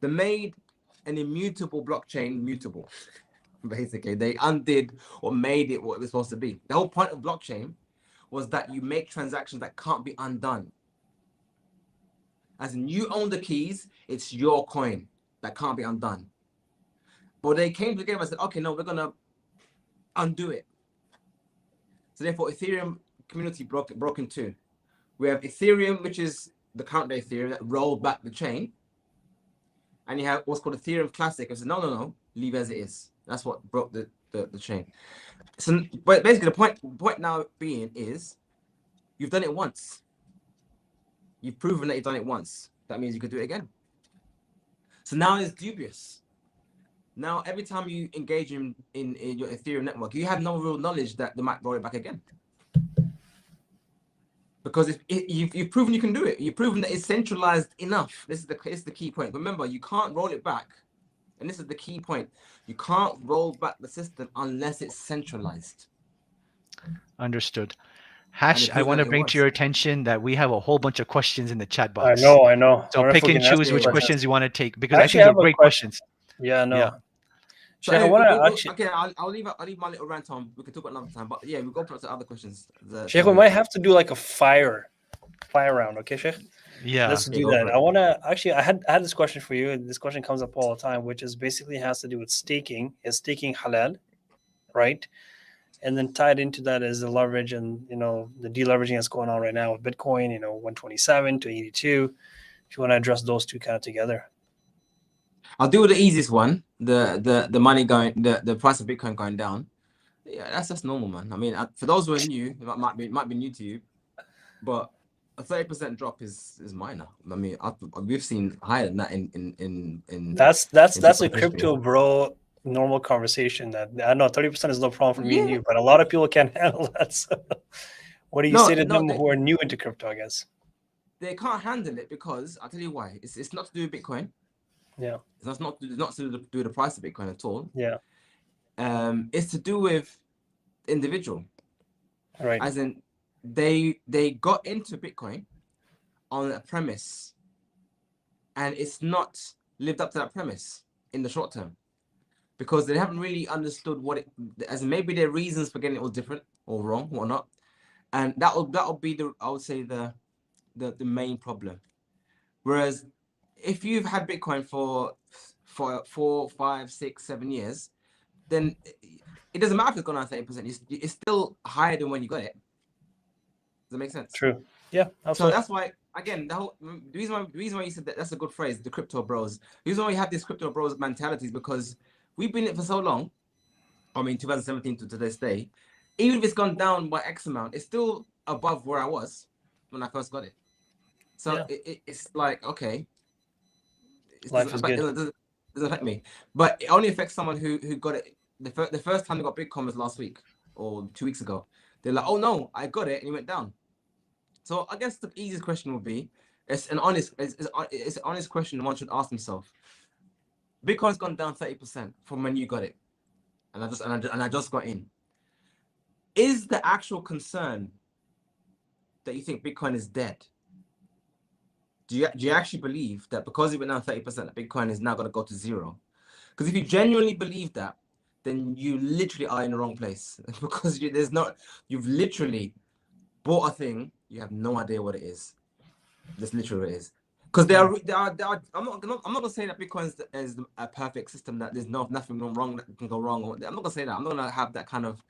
They made an immutable blockchain mutable. Basically, they undid or made it what it was supposed to be. The whole point of blockchain was that you make transactions that can't be undone. As in, you own the keys, it's your coin that can't be undone. But they came together and said, okay, no, we're going to undo it. So therefore, Ethereum community broke in two. We have Ethereum, which is the current day Ethereum that rolled back the chain. And you have what's called Ethereum Classic. I said, no, leave as it is. That's what broke the chain. So, but basically, the point now being is, you've done it once. You've proven that you've done it once. That means you could do it again. So now it's dubious. Now, every time you engage in your Ethereum network, you have no real knowledge that they might roll it back again. Because you've proven you can do it. You've proven that it's centralized enough. This is the key point. Remember, you can't roll it back. And this is the key point. You can't roll back the system unless it's centralized. Understood. Hash, I want to bring to your attention that we have a whole bunch of questions in the chat box. I know. So pick and choose which questions you want to take, because I think they're great questions. Yeah, no. Yeah. So hey, I'll leave my little rant on. We can talk about another time. But yeah, we'll go to other questions. Sheikh, we might have to do like a fire round, okay, Sheikh? Yeah. Let's do that. I want to actually. I had this question for you. This question comes up all the time, which is basically has to do with staking. Is staking halal, right? And then tied into that is the leverage and the deleveraging that's going on right now with Bitcoin. 127 to 82. If you want to address those two kind of together. I'll do the easiest one. The money going, the price of Bitcoin going down. Yeah, that's just normal, man. I mean, for those who are new, it might be new to you, but a 30% drop is minor. I mean, we've seen higher than that in that's a crypto bro normal conversation. That I know 30% is no problem for me and you, but a lot of people can't handle that. So what do you say to them who are new into crypto? I guess they can't handle it because I'll tell you why. It's not to do with Bitcoin. Yeah, it's not to do with the price of Bitcoin at all. Yeah, it's to do with the individual. Right. As in, they got into Bitcoin on a premise, and it's not lived up to that premise in the short term, because they haven't really understood what it. As in, maybe their reasons for getting it was different or wrong or not, and that'll be I would say the main problem. Whereas, if you've had Bitcoin for 4, 5, 6, 7 years, then it doesn't matter if it's gone down 30%. It's still higher than when you got it. Does that make sense? True. Yeah. So that's why, again, the reason why you said that's a good phrase, the crypto bros. The reason why we have this crypto bros mentality is because we've been in it for so long. I mean, 2017 to this day, even if it's gone down by X amount, it's still above where I was when I first got it. So it's like, okay. Life is good. It doesn't affect me, but it only affects someone who got it. The first time they got Bitcoin was last week or 2 weeks ago. They're like, oh no, I got it and it went down. So I guess the easiest question would be, it's an honest question one should ask themselves. Bitcoin's gone down 30% from when you got it, and I just got in. Is the actual concern that you think Bitcoin is dead? Do you actually believe that because it went down 30%, that Bitcoin is now going to go to zero? Because if you genuinely believe that, then you literally are in the wrong place because you've literally bought a thing, you have no idea what it is. That's literally what it is. Because I'm not gonna say that Bitcoin is a perfect system, that there's nothing wrong that can go wrong. I'm not gonna say that. I'm not gonna have that kind of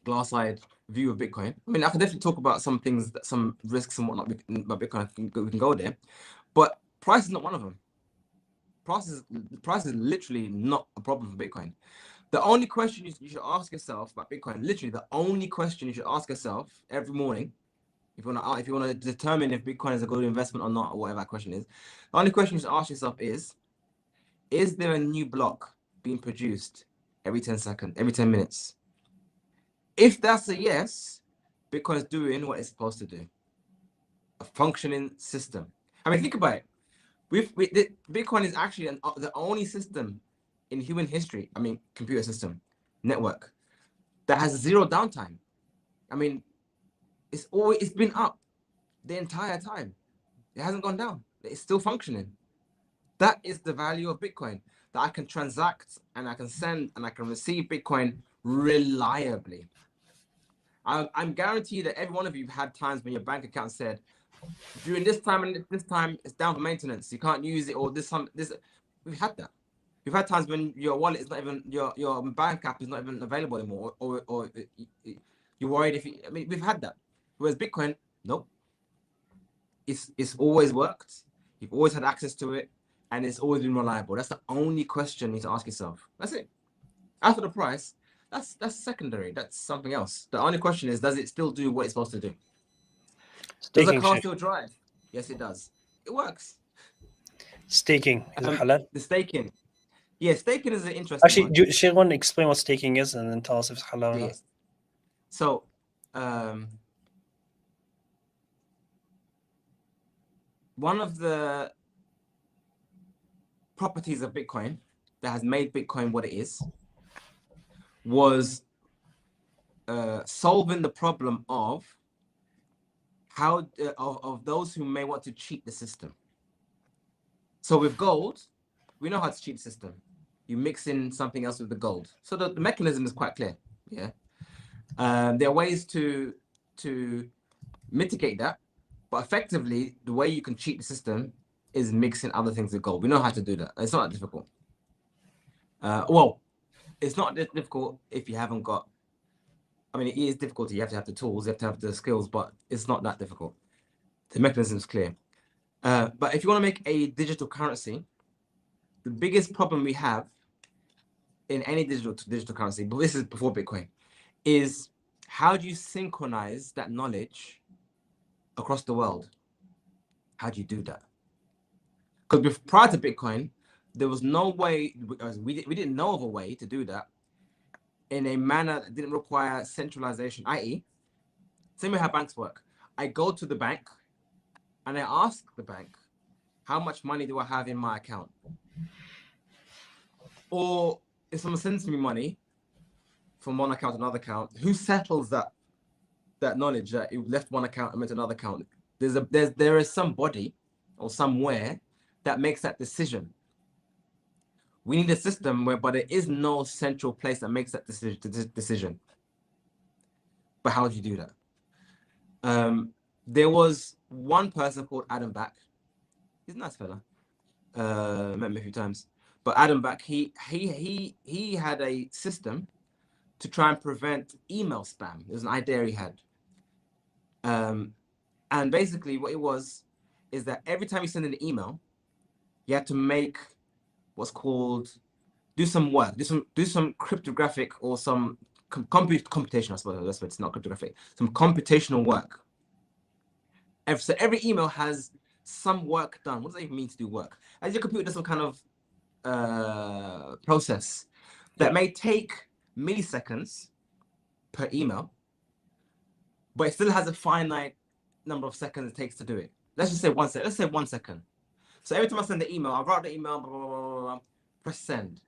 glass-eyed view of Bitcoin. I mean, I can definitely talk about some things, some risks and whatnot about Bitcoin. We can go there, but price is not one of them. Price is literally not a problem for Bitcoin. The only question you should ask yourself about Bitcoin, literally the only question you should ask yourself every morning, if you want to determine if Bitcoin is a good investment or not, or whatever that question is, the only question you should ask yourself is there a new block being produced every 10 seconds, every 10 minutes? If that's a yes, Bitcoin is doing what it's supposed to do. A functioning system. I mean, think about it. Bitcoin is actually the only system in human history, I mean, computer system, network, that has zero downtime. I mean, it's been up the entire time. It hasn't gone down. It's still functioning. That is the value of Bitcoin, that I can transact and I can send and I can receive Bitcoin reliably. I'm guaranteed that every one of you have had times when your bank account said, during this time and this time it's down for maintenance, you can't use it, or this. We've had that. We've had times when your wallet is not even, your bank app is not even available anymore, or you're worried if I mean, we've had that. Whereas Bitcoin, nope. It's always worked. You've always had access to it, and it's always been reliable. That's the only question you need to ask yourself. That's it. After the price, that's secondary. That's something else. The only question is, does it still do what it's supposed to do? Does a car still drive? Yes, it does. It works. Staking is it halal? The staking. Yeah, staking is an interesting Actually, one. do you want to explain what staking is and then tell us if it's halal or not? Yes. So, one of the properties of Bitcoin that has made Bitcoin what it is was solving the problem of how of those who may want to cheat the system. So with gold, we know how to cheat the system. You mix in something else with the gold. So the mechanism is quite clear. Yeah. There are ways to mitigate that, but effectively, the way you can cheat the system is mixing other things with gold. We know how to do that. It's not that difficult. Well, it's not difficult if you haven't got. I mean, it is difficult. You have to have the tools, you have to have the skills, but it's not that difficult. The mechanism is clear. But if you want to make a digital currency, the biggest problem we have in any digital currency, but this is before Bitcoin, is how do you synchronize that knowledge across the world? How do you do that? Because prior to Bitcoin, there was no way, we didn't know of a way to do that in a manner that didn't require centralization, i.e., same way how banks work. I go to the bank and I ask the bank, how much money do I have in my account? Or if someone sends me money from one account to another account, who settles that knowledge that you left one account and went to another account? There is somebody or somewhere that makes that decision. We need a system whereby there is no central place that makes that decision. But how do you do that? There was one person called Adam Back. He's a nice fella. Met him a few times. But Adam Back, he had a system to try and prevent email spam. It was an idea he had. And basically what it was is that every time you send an email, you had to make what's called, do some work, do some cryptographic or some computation, I suppose that's what it's not cryptographic, some computational work. So every email has some work done. What does that even mean to do work? As your computer does some kind of process that may take milliseconds per email, but it still has a finite number of seconds it takes to do it. Let's just say 1 second. Let's say 1 second. So every time I send the email, I write the email, blah, blah, blah, blah, press send.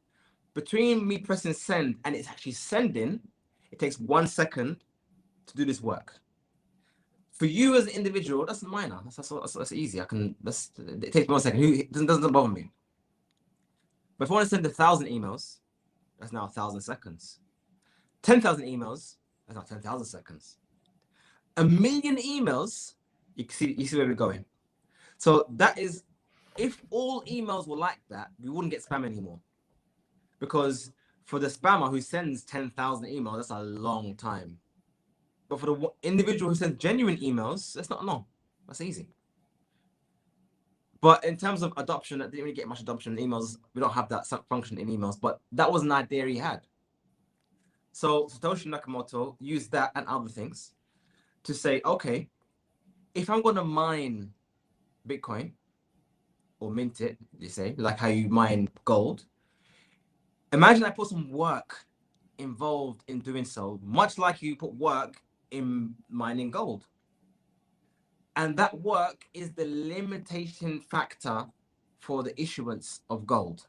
Between me pressing send and it's actually sending, it takes 1 second to do this work. For you as an individual, that's minor. That's easy. It takes me 1 second. It doesn't bother me. But if I want to send 1,000 emails, That's now 1,000 seconds. 10,000 emails, that's now 10,000 seconds. 1,000,000 emails, you see where we're going. So that is, if all emails were like that, we wouldn't get spam anymore. Because for the spammer who sends 10,000 emails, that's a long time. But for the individual who sends genuine emails, that's not long. That's easy. But in terms of adoption, that didn't really get much adoption in emails. We don't have that function in emails, but that was an idea he had. So Satoshi Nakamoto used that and other things to say, okay, if I'm going to mine Bitcoin or mint it, you say, like how you mine gold, imagine I put some work involved in doing so, much like you put work in mining gold. And that work is the limitation factor for the issuance of gold.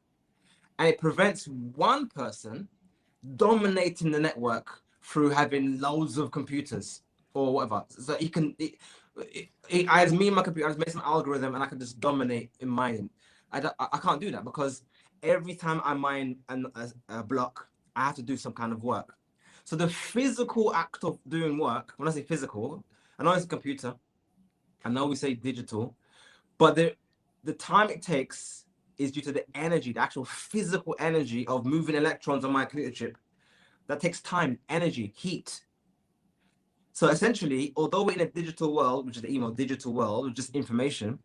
And it prevents one person dominating the network through having loads of computers or whatever. So he can, as me and my computer, I just made some algorithm and I can just dominate in mining. I can't do that because every time I mine a block, I have to do some kind of work. So the physical act of doing work, when I say physical, I know it's a computer, I know we say digital, but the time it takes is due to the energy, the actual physical energy of moving electrons on my computer chip. That takes time, energy, heat. So essentially, although we're in a digital world, which is the email digital world, with just information,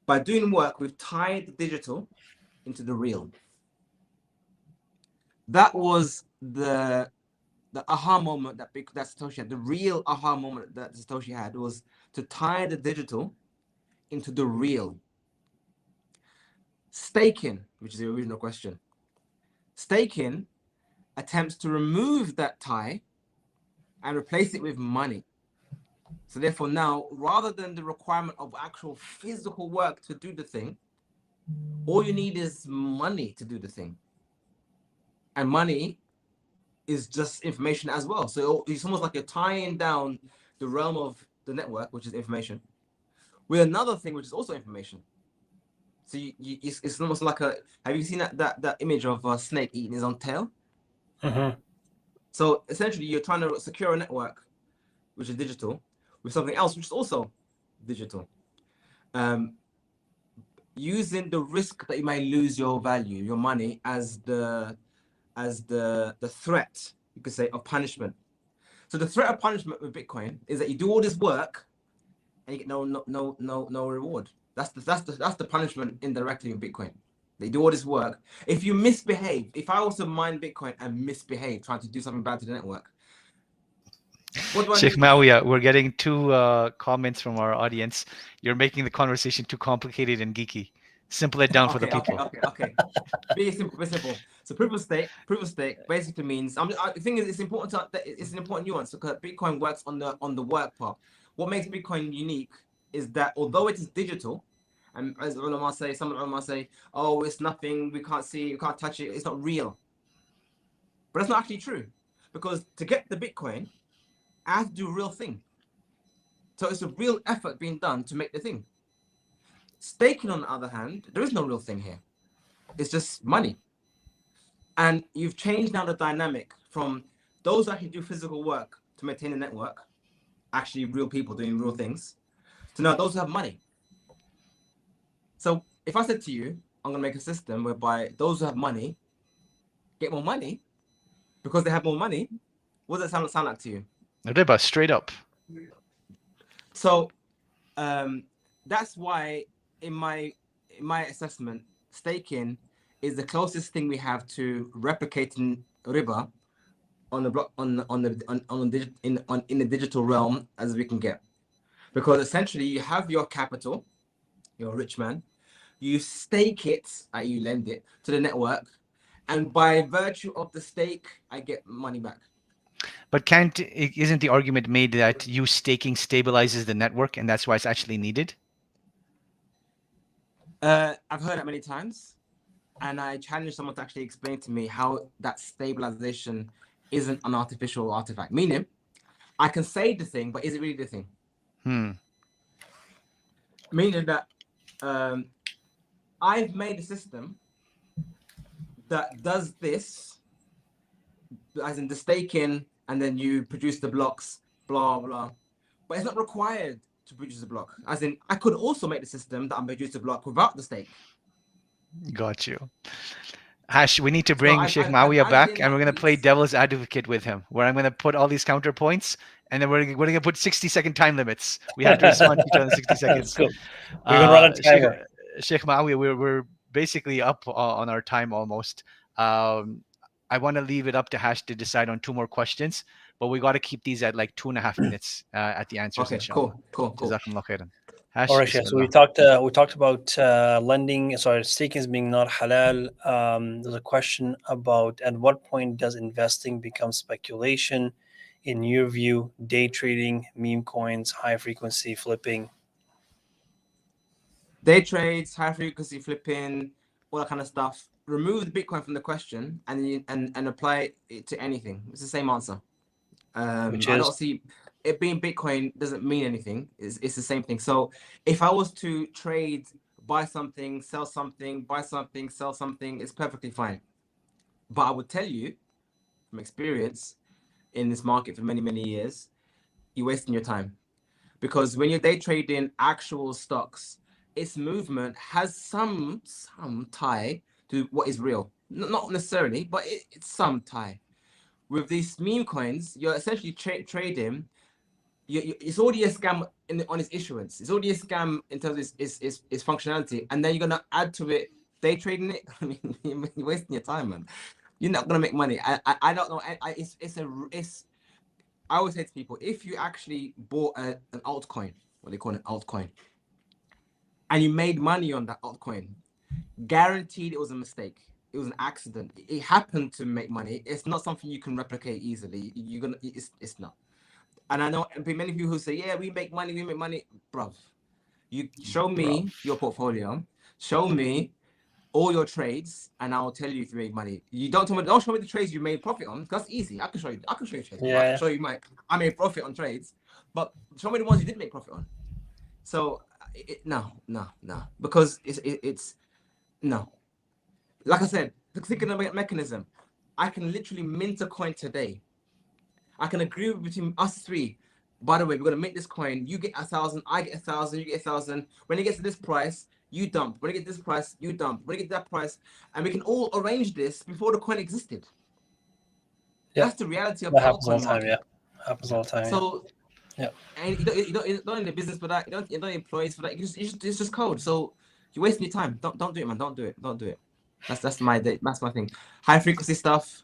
by doing work, we've tied the digital into the real. That was the aha moment that Satoshi had. The real aha moment that Satoshi had was to tie the digital into the real. Staking, which is the original question. Staking attempts to remove that tie and replace it with money. So therefore now, rather than the requirement of actual physical work to do the thing, all you need is money to do the thing. And money is just information as well. So it's almost like you're tying down the realm of the network, which is information, with another thing, which is also information. So it's almost like have you seen that image of a snake eating his own tail? Mm-hmm. So essentially you're trying to secure a network, which is digital, with something else, which is also digital. Using the risk that you might lose your value, your money, as the threat, you could say, of punishment. So the threat of punishment with Bitcoin is that you do all this work and you get no reward. That's the punishment indirectly in Bitcoin. They do all this work. If you misbehave, if I also mine Bitcoin and misbehave, trying to do something bad to the network, what do I Sheikh do? Maawiya, we're getting two comments from our audience. You're making the conversation too complicated and geeky. Simple it down for the people. Okay. Very simple. So proof of stake basically means. The thing is, it's important it's an important nuance because Bitcoin works on the work part. What makes Bitcoin unique is that although it is digital, and as ulama say, some ulama say, oh, it's nothing, we can't see it, we can't touch it, it's not real. But that's not actually true, because to get the Bitcoin, I have to do a real thing. So it's a real effort being done to make the thing. Staking, on the other hand, there is no real thing here. It's just money. And you've changed now the dynamic from those who actually do physical work to maintain the network, actually real people doing real things, to now those who have money. So if I said to you, I'm going to make a system whereby those who have money get more money because they have more money, what does that sound like to you? Riba, straight up. So that's why in my assessment, staking is the closest thing we have to replicating riba on the block in the digital realm as we can get, because essentially you have your capital, you're a rich man, you stake it, you lend it to the network, and by virtue of the stake, I get money back. But isn't the argument made that you staking stabilizes the network and that's why it's actually needed? I've heard that many times, and I challenge someone to actually explain to me how that stabilization isn't an artificial artifact. Meaning, I can say the thing, but is it really the thing? Meaning that I've made a system that does this as in the staking, and then you produce the blocks, blah blah. But it's not required to produce a block. As in, I could also make the system that I produce a block without the stake. Got you. Hash, we need to So bring Sheikh Maawiya added back, in and we're that going to play piece. devil's advocate with him, where I'm going to put all these counterpoints, and then we're going to put 60-second time limits. We have to respond to each other in 60 That's seconds. cool. We're gonna run a Sheikh, timer. Sheikh Maawiya, we're basically up on our time almost. I want to leave it up to Hash to decide on 2 more questions, but we got to keep these at like 2.5 minutes at the answers, Okay, inshallah. cool. Jazakumullah khairan. All Hash, right, Sheikh. So bismillah. we talked about lending, sorry, staking as being not halal. There's a question about at what point does investing become speculation? In your view, day trading, meme coins, high frequency flipping. Day trades, high frequency flipping, all that kind of stuff. Remove the Bitcoin from the question and apply it to anything. It's the same answer. Which I is don't see it being Bitcoin doesn't mean anything. It's the same thing. So if I was to trade, buy something, sell something, buy something, sell something, it's perfectly fine. But I would tell you from experience in this market for many, many years, you're wasting your time. Because when you're day trading actual stocks, its movement has some tie to what is real. Not necessarily, but it's some tie. With these meme coins, you're essentially trading. It's already a scam on its issuance. It's already a scam in terms of its functionality, and then you're gonna add to it day trading it. I mean, you're wasting your time, man. You're not gonna make money. I don't know. I always say to people, if you actually bought an altcoin, what they call an altcoin, and you made money on that altcoin, guaranteed it was a mistake. It was an accident. It happened to make money. It's not something you can replicate easily. It's not. And I know many people who say, yeah, we make money, bruv. You show me your portfolio, show me all your trades, and I'll tell you if you made money. You don't show me the trades you made profit on. That's easy. I can show you trades. Yeah. I can show you I made profit on trades, but show me the ones you didn't make profit on. So no, because it's no. Like I said, thinking about mechanism, I can literally mint a coin today. I can agree between us 3. By the way, we're gonna make this coin. You get 1,000, I get 1,000, you get 1,000. When it gets to this price, you dump. When it gets to this price, you dump. When it gets to that price, and we can all arrange this before the coin existed. Yeah. That's the reality of that the happens all altcoin the time. market. Yeah, happens all the time. So, yeah. And you're not in the business for that. You don't employees for that. It's just code. So you're wasting your time. Don't do it, man. Don't do it. That's my thing. High frequency stuff.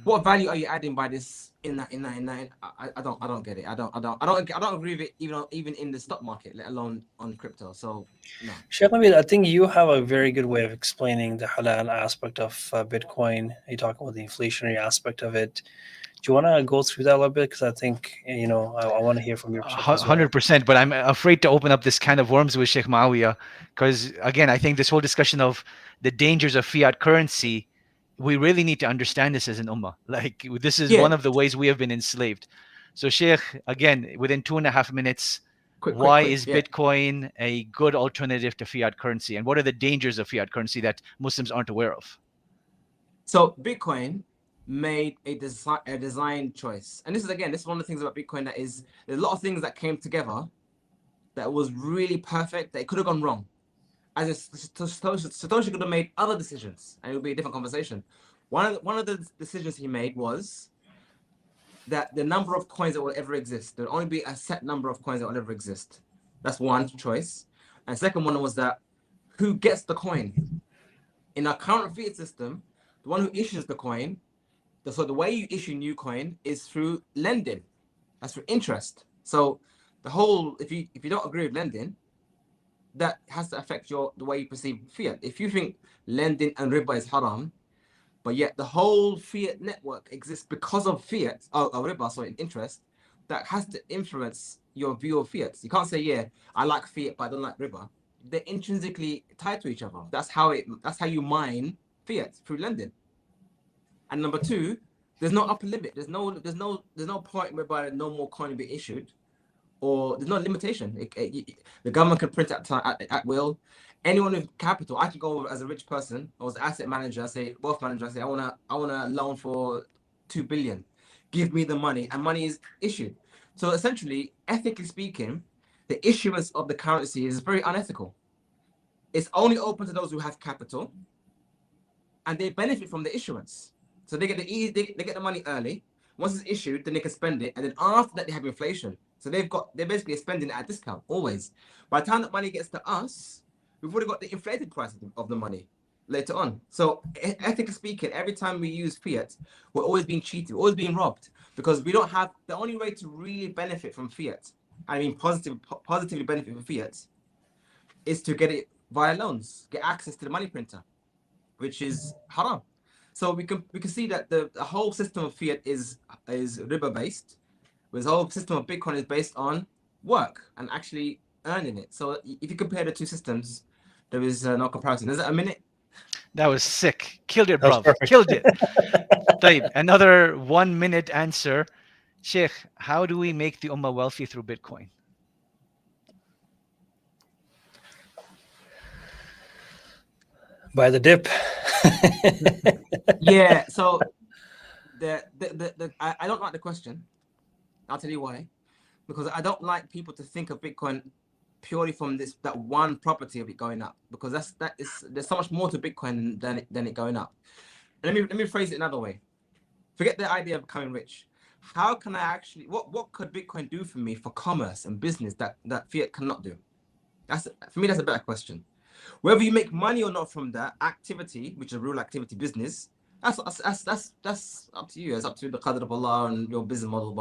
What value are you adding by this in that? I don't get it. I don't agree with it even in the stock market, let alone on crypto. So no. Sheikh, I think you have a very good way of explaining the halal aspect of Bitcoin. You talk about the inflationary aspect of it. Do you want to go through that a little bit? Because I think, I want to hear from your perspective as well. 100%, but I'm afraid to open up this can of worms with Sheikh Maawiya, because again, I think this whole discussion of the dangers of fiat currency, we really need to understand this as an ummah. Like, this is one of the ways we have been enslaved. So Sheikh, again, within 2.5 minutes, why is Bitcoin a good alternative to fiat currency, and what are the dangers of fiat currency that Muslims aren't aware of? So Bitcoin made a design choice, and this is one of the things about Bitcoin that is, there's a lot of things that came together that was really perfect that it could have gone wrong. As Satoshi could have made other decisions, and it would be a different conversation. One of the decisions he made was that the number of coins that will ever exist, there'll only be a set number of coins that will ever exist. That's one choice. And second one was that who gets the coin? In our current fiat system, the one who issues the coin, so the way you issue new coin is through lending. That's through interest. So the whole, if you don't agree with lending, that has to affect the way you perceive fiat. If you think lending and riba is haram, but yet the whole fiat network exists because of fiat, riba, sorry, interest, that has to influence your view of fiat. You can't say, yeah, I like fiat, but I don't like riba. They're intrinsically tied to each other. That's how you mine fiat, through lending. And number 2, there's no upper limit. There's no point whereby no more coin will be issued. or there's no limitation. The government can print at will. Anyone with capital, I can go as a rich person or as asset manager, say wealth manager, I say I want a loan for 2 billion. Give me the money, and money is issued. So essentially, ethically speaking, the issuance of the currency is very unethical. It's only open to those who have capital, and they benefit from the issuance. So they get they get the money early. Once it's issued, then they can spend it, and then after that they have inflation. So they're basically spending it at a discount always. By the time that money gets to us, we've already got the inflated price of the money later on. So ethically speaking, every time we use fiat, we're always being cheated, we're always being robbed, because we don't have the only way to really benefit from fiat. I mean, positively benefit from fiat is to get it via loans, get access to the money printer, which is haram. So we can see that the whole system of fiat is riba based, whereas the whole system of Bitcoin is based on work and actually earning it. So if you compare the two systems, there is no comparison. Is that a minute? That was sick. Killed it, That was bruv. perfect. Killed it. طيب, another 1 minute answer. Sheikh, how do we make the Ummah wealthy through Bitcoin? By the dip. Yeah, so I don't like the question. I'll tell you why. Because I don't like people to think of Bitcoin purely from that one property of it going up, because there's so much more to Bitcoin than it going up. And let me phrase it another way. Forget the idea of becoming rich. How can I actually what could Bitcoin do for me for commerce and business that fiat cannot do? For me, that's a better question. Whether you make money or not from that activity, which is a real activity business, that's up to you. It's up to the qadr of Allah and your business model.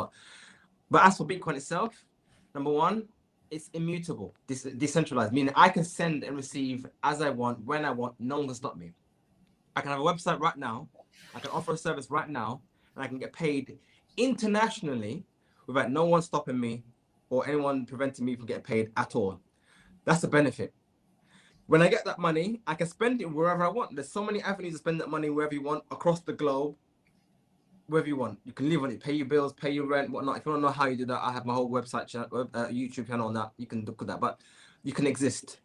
But as for Bitcoin itself, number one, it's immutable, decentralized, meaning I can send and receive as I want, when I want. No one can stop me. I can have a website right now. I can offer a service right now, and I can get paid internationally without no one stopping me or anyone preventing me from getting paid at all. That's the benefit. When I get that money, I can spend it wherever I want. There's so many avenues to spend that money wherever you want, across the globe, wherever you want. You can live on it, pay your bills, pay your rent, whatnot. If you don't know how you do that, I have my whole website channel, YouTube channel on that. You can look at that, but you can exist.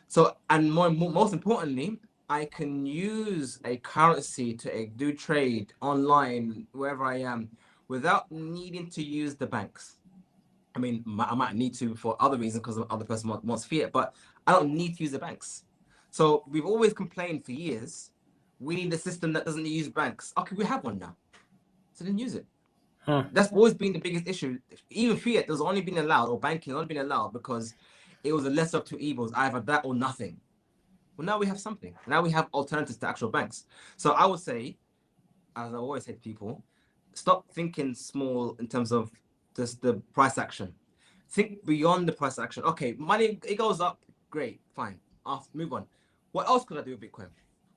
So, and most importantly, I can use a currency to do trade online, wherever I am, without needing to use the banks. I mean, I might need to for other reasons because the other person wants fiat, but I don't need to use the banks. So we've always complained for years, we need a system that doesn't use banks. Okay, we have one now. So then use it. That's always been the biggest issue. Even fiat has only been allowed, or banking has only been allowed because it was a lesser of two evils, either that or nothing. Well, now we have something. Now we have alternatives to actual banks. So I would say, as I always say to people, stop thinking small in terms of just the price action. Think beyond the price action. Okay, money, it goes up, great, fine. Move on. What else could I do with Bitcoin?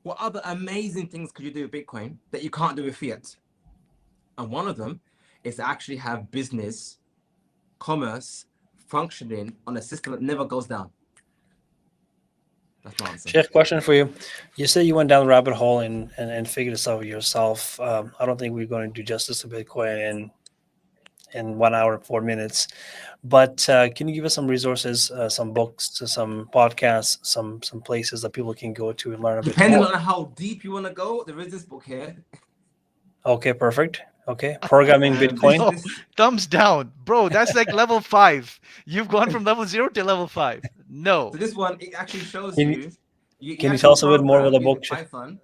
What other amazing things could you do with Bitcoin that you can't do with fiat? And one of them is to actually have business, commerce functioning on a system that never goes down. That's my answer. Sheikh, question for you. You say you went down the rabbit hole and figured this out yourself. I don't think we're going to do justice to Bitcoin in 1 hour and 4 minutes. But can you give us some resources, some books, some podcasts, some places that people can go to and learn a bit Depending more? on how deep you want to go, there is this book here. Okay, perfect. Okay, Programming Bitcoin. No, thumbs down, bro. That's like level 5. You've gone from level 0 to level 5. No. So this one, it actually shows Can you. Can you tell us a bit more about the book? Python.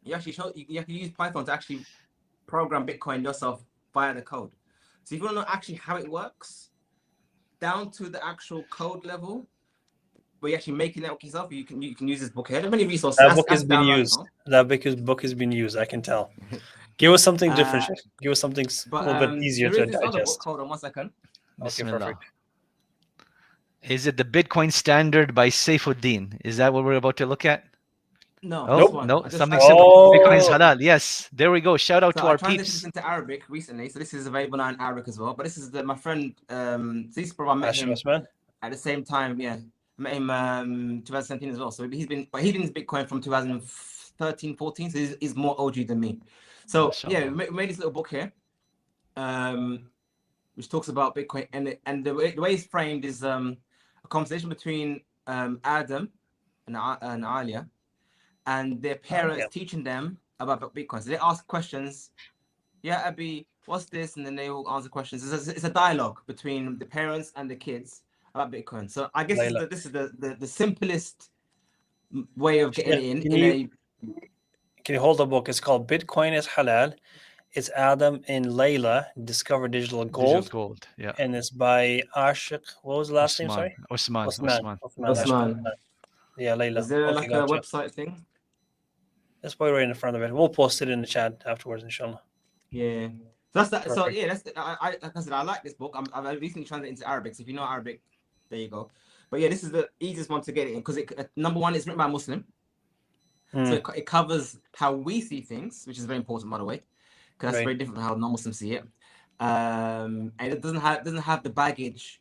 You actually you have to use Python to actually program Bitcoin yourself via the code. So if you want to know actually how it works, down to the actual code level, where you're actually making that yourself, you can use this book here. There's many resources. That book has been used. That book has been used. I can tell. Give us something different. Give us something a little bit easier to digest. Other book. Hold on 1 second. Okay, perfect. Is it the Bitcoin Standard by Saifuddin? Is that what we're about to look at? No. Oh, no, something simple. Bitcoin's halal. Yes, there we go. Shout out to our peeps. I transitioned into Arabic recently, so this is available now in Arabic as well. But this is my friend, this brother, I met him at the same time. Yeah, I met him 2017 as well. So he's been into Bitcoin from 2013, 14. So he's more OG than me. So yeah, we made this little book here. which talks about Bitcoin, and the way it's framed is a conversation between Adam and Alia, and their parents teaching them about Bitcoin. So they ask questions. Yeah, Abby, what's this? And then they all answer questions. It's a dialogue between the parents and the kids about Bitcoin. So I guess this is the simplest way of getting it in. Can you hold the book? It's called Bitcoin is Halal. It's Adam and Layla discover digital gold. Digital gold, yeah. And it's by Ashik. What was the last name? Sorry, Osman. Yeah, Layla. Is there like a website thing? That's probably right in front of it. We'll post it in the chat afterwards, inshallah. Yeah. That's that. Perfect. So yeah, that's like I said, I like this book. I've recently translated into Arabic. So if you know Arabic, there you go. But yeah, this is the easiest one to get it in because number one, it's written by a Muslim. So it covers how we see things, which is very important, by the way, because that's very different from how non-Muslims see it. And it doesn't have the baggage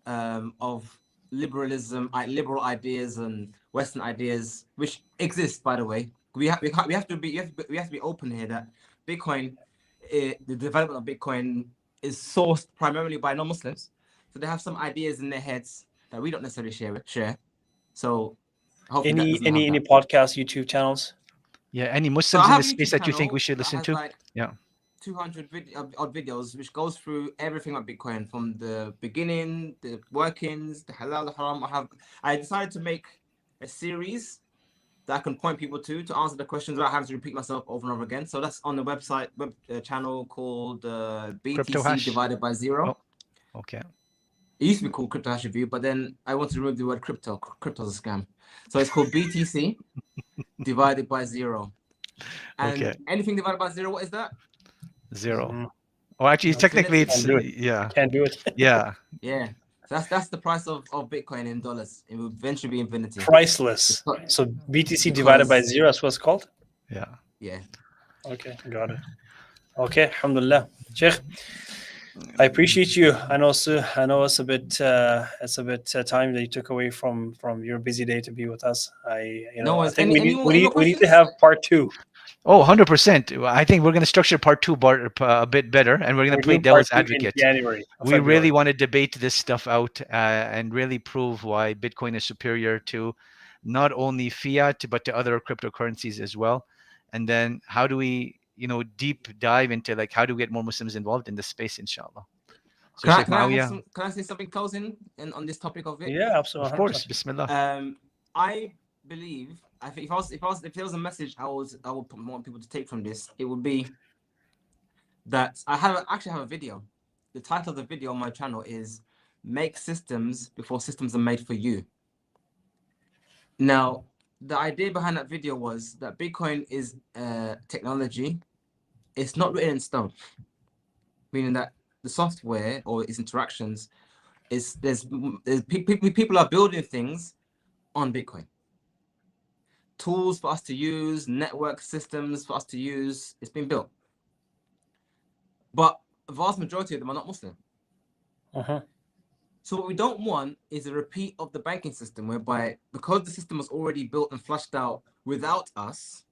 of liberalism, liberal ideas and Western ideas, which exist, by the way. We have to be open here that Bitcoin, the development of Bitcoin is sourced primarily by non-Muslims, so they have some ideas in their heads that we don't necessarily share. So any podcast, YouTube channels? Yeah, any Muslims in the space that you think we should listen to? Like 200 odd videos, which goes through everything about Bitcoin from the beginning, the workings, the halal, the haram. I decided to make a series that I can point people to answer the questions without having to repeat myself over and over again. So that's on the web channel called BTC divided by zero. Oh, okay. It used to be called Crypto Hash Review, but then I want to remove the word crypto. Crypto's a scam. So it's called BTC divided by zero. And anything divided by zero, what is that? Zero. Oh, actually, technically, it's Can't do it. Yeah. Yeah. So that's the price of Bitcoin in dollars. It will eventually be infinity. Priceless. So BTC divided by zero is what's called? Yeah. Yeah. Okay, got it. Okay, alhamdulillah. Sheikh, I appreciate you. I know it's a bit time that you took away from your busy day to be with us. I think we need to have part 2. Oh, 100%. I think we're going to structure part 2 a bit better, and we're going to play devil's advocate. We really want to debate this stuff out and really prove why Bitcoin is superior to not only fiat, but to other cryptocurrencies as well. And then how do we, deep dive into how do we get more Muslims involved in this space, inshallah. So can I say something closing on this topic of it? Yeah, absolutely. Of course. Bismillah. I believe, I think if there was a message I would want people to take from this, it would be that I actually have a video. The title of the video on my channel is "Make Systems Before Systems Are Made for You." Now, the idea behind that video was that Bitcoin is technology. It's not written in stone, meaning that the software or its interactions people are building things on Bitcoin. Tools for us to use, network systems for us to use, it's been built. But a vast majority of them are not Muslim. So what we don't want is a repeat of the banking system, whereby because the system was already built and flushed out without us,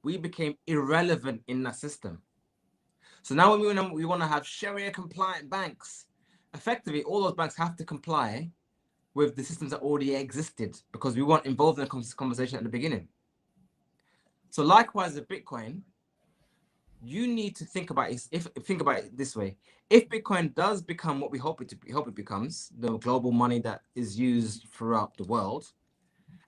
we became irrelevant in that system. So now when we want to have Sharia compliant banks, effectively all those banks have to comply with the systems that already existed because we weren't involved in the conversation at the beginning. So likewise with Bitcoin, you need to think about it this way. If Bitcoin does become what we hope it becomes, the global money that is used throughout the world,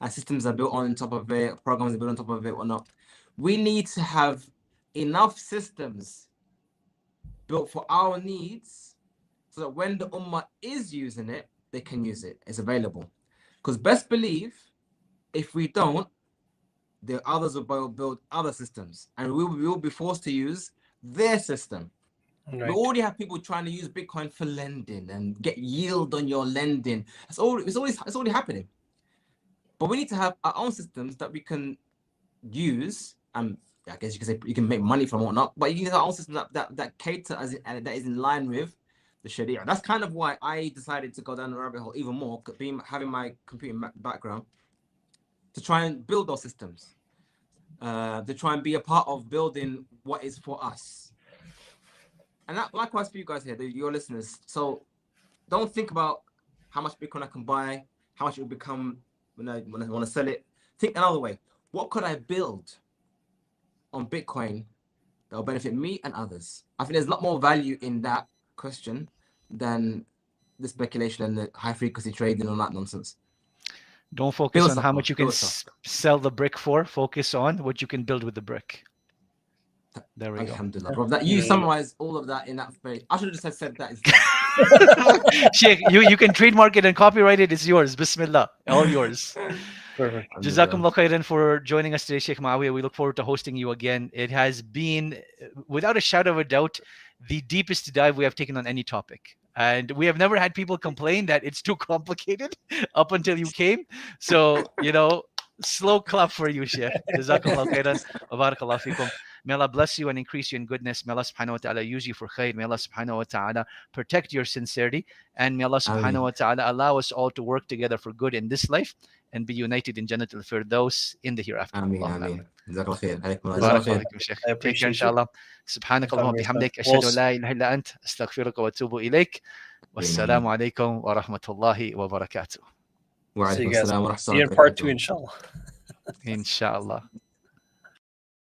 and systems are built on top of it, programs are built on top of it or not, we need to have enough systems built for our needs so that when the Ummah is using it, they can use it. It's available. Because best believe, if we don't, the others will build other systems, and we will be forced to use their system. Right. We already have people trying to use Bitcoin for lending and get yield on your lending. It's already happening. But we need to have our own systems that we can use, and I guess you can say you can make money from whatnot. But you can have our own systems that cater and that is in line with the Sharia. That's kind of why I decided to go down the rabbit hole even more, having my computing background, to try and build those systems, to try and be a part of building what is for us. And that likewise for you guys here, your listeners. So don't think about how much Bitcoin I can buy, how much it will become when I want to sell it. Think another way. What could I build on Bitcoin that will benefit me and others? I think there's a lot more value in that question than the speculation and the high frequency trading and all that nonsense. Don't focus on how much you can sell the brick for. Focus on what you can build with the brick. There we go. Alhamdulillah, bro. That you summarized all of that in that phrase. I should have just said that instead. Sheikh, you can trademark it and copyright it. It's yours. Bismillah. All yours. Perfect. Jazakumullah khairan for joining us today, Sheikh Maawiya. We look forward to hosting you again. It has been, without a shadow of a doubt, the deepest dive we have taken on any topic. And we have never had people complain that it's too complicated up until you came. So, slow clap for you, Sheikh. Jazakumullah khairan. Wa barakallahu fikum. May Allah bless you and increase you in goodness. May Allah subhanahu wa ta'ala use you for khair. May Allah subhanahu wa ta'ala protect your sincerity. And may Allah subhanahu wa ta'ala allow us all to work together for good in this life and be united in Jannat al-Firdaus in the hereafter. Ameen. Jazakallah khair. Barakallahu fikum, Sheikh. Take care, inshallah. Subhanak Allahumma bihamdik. Ashhadu la ilaha illa ant. Astaghfiruka wa atubu ilayk. Wassalamu alaikum wa rahmatullahi wa barakatuh. Wa alaikum assalam wa rahmatullahi wa barakatuh. See you in part 2, inshallah. Inshallah.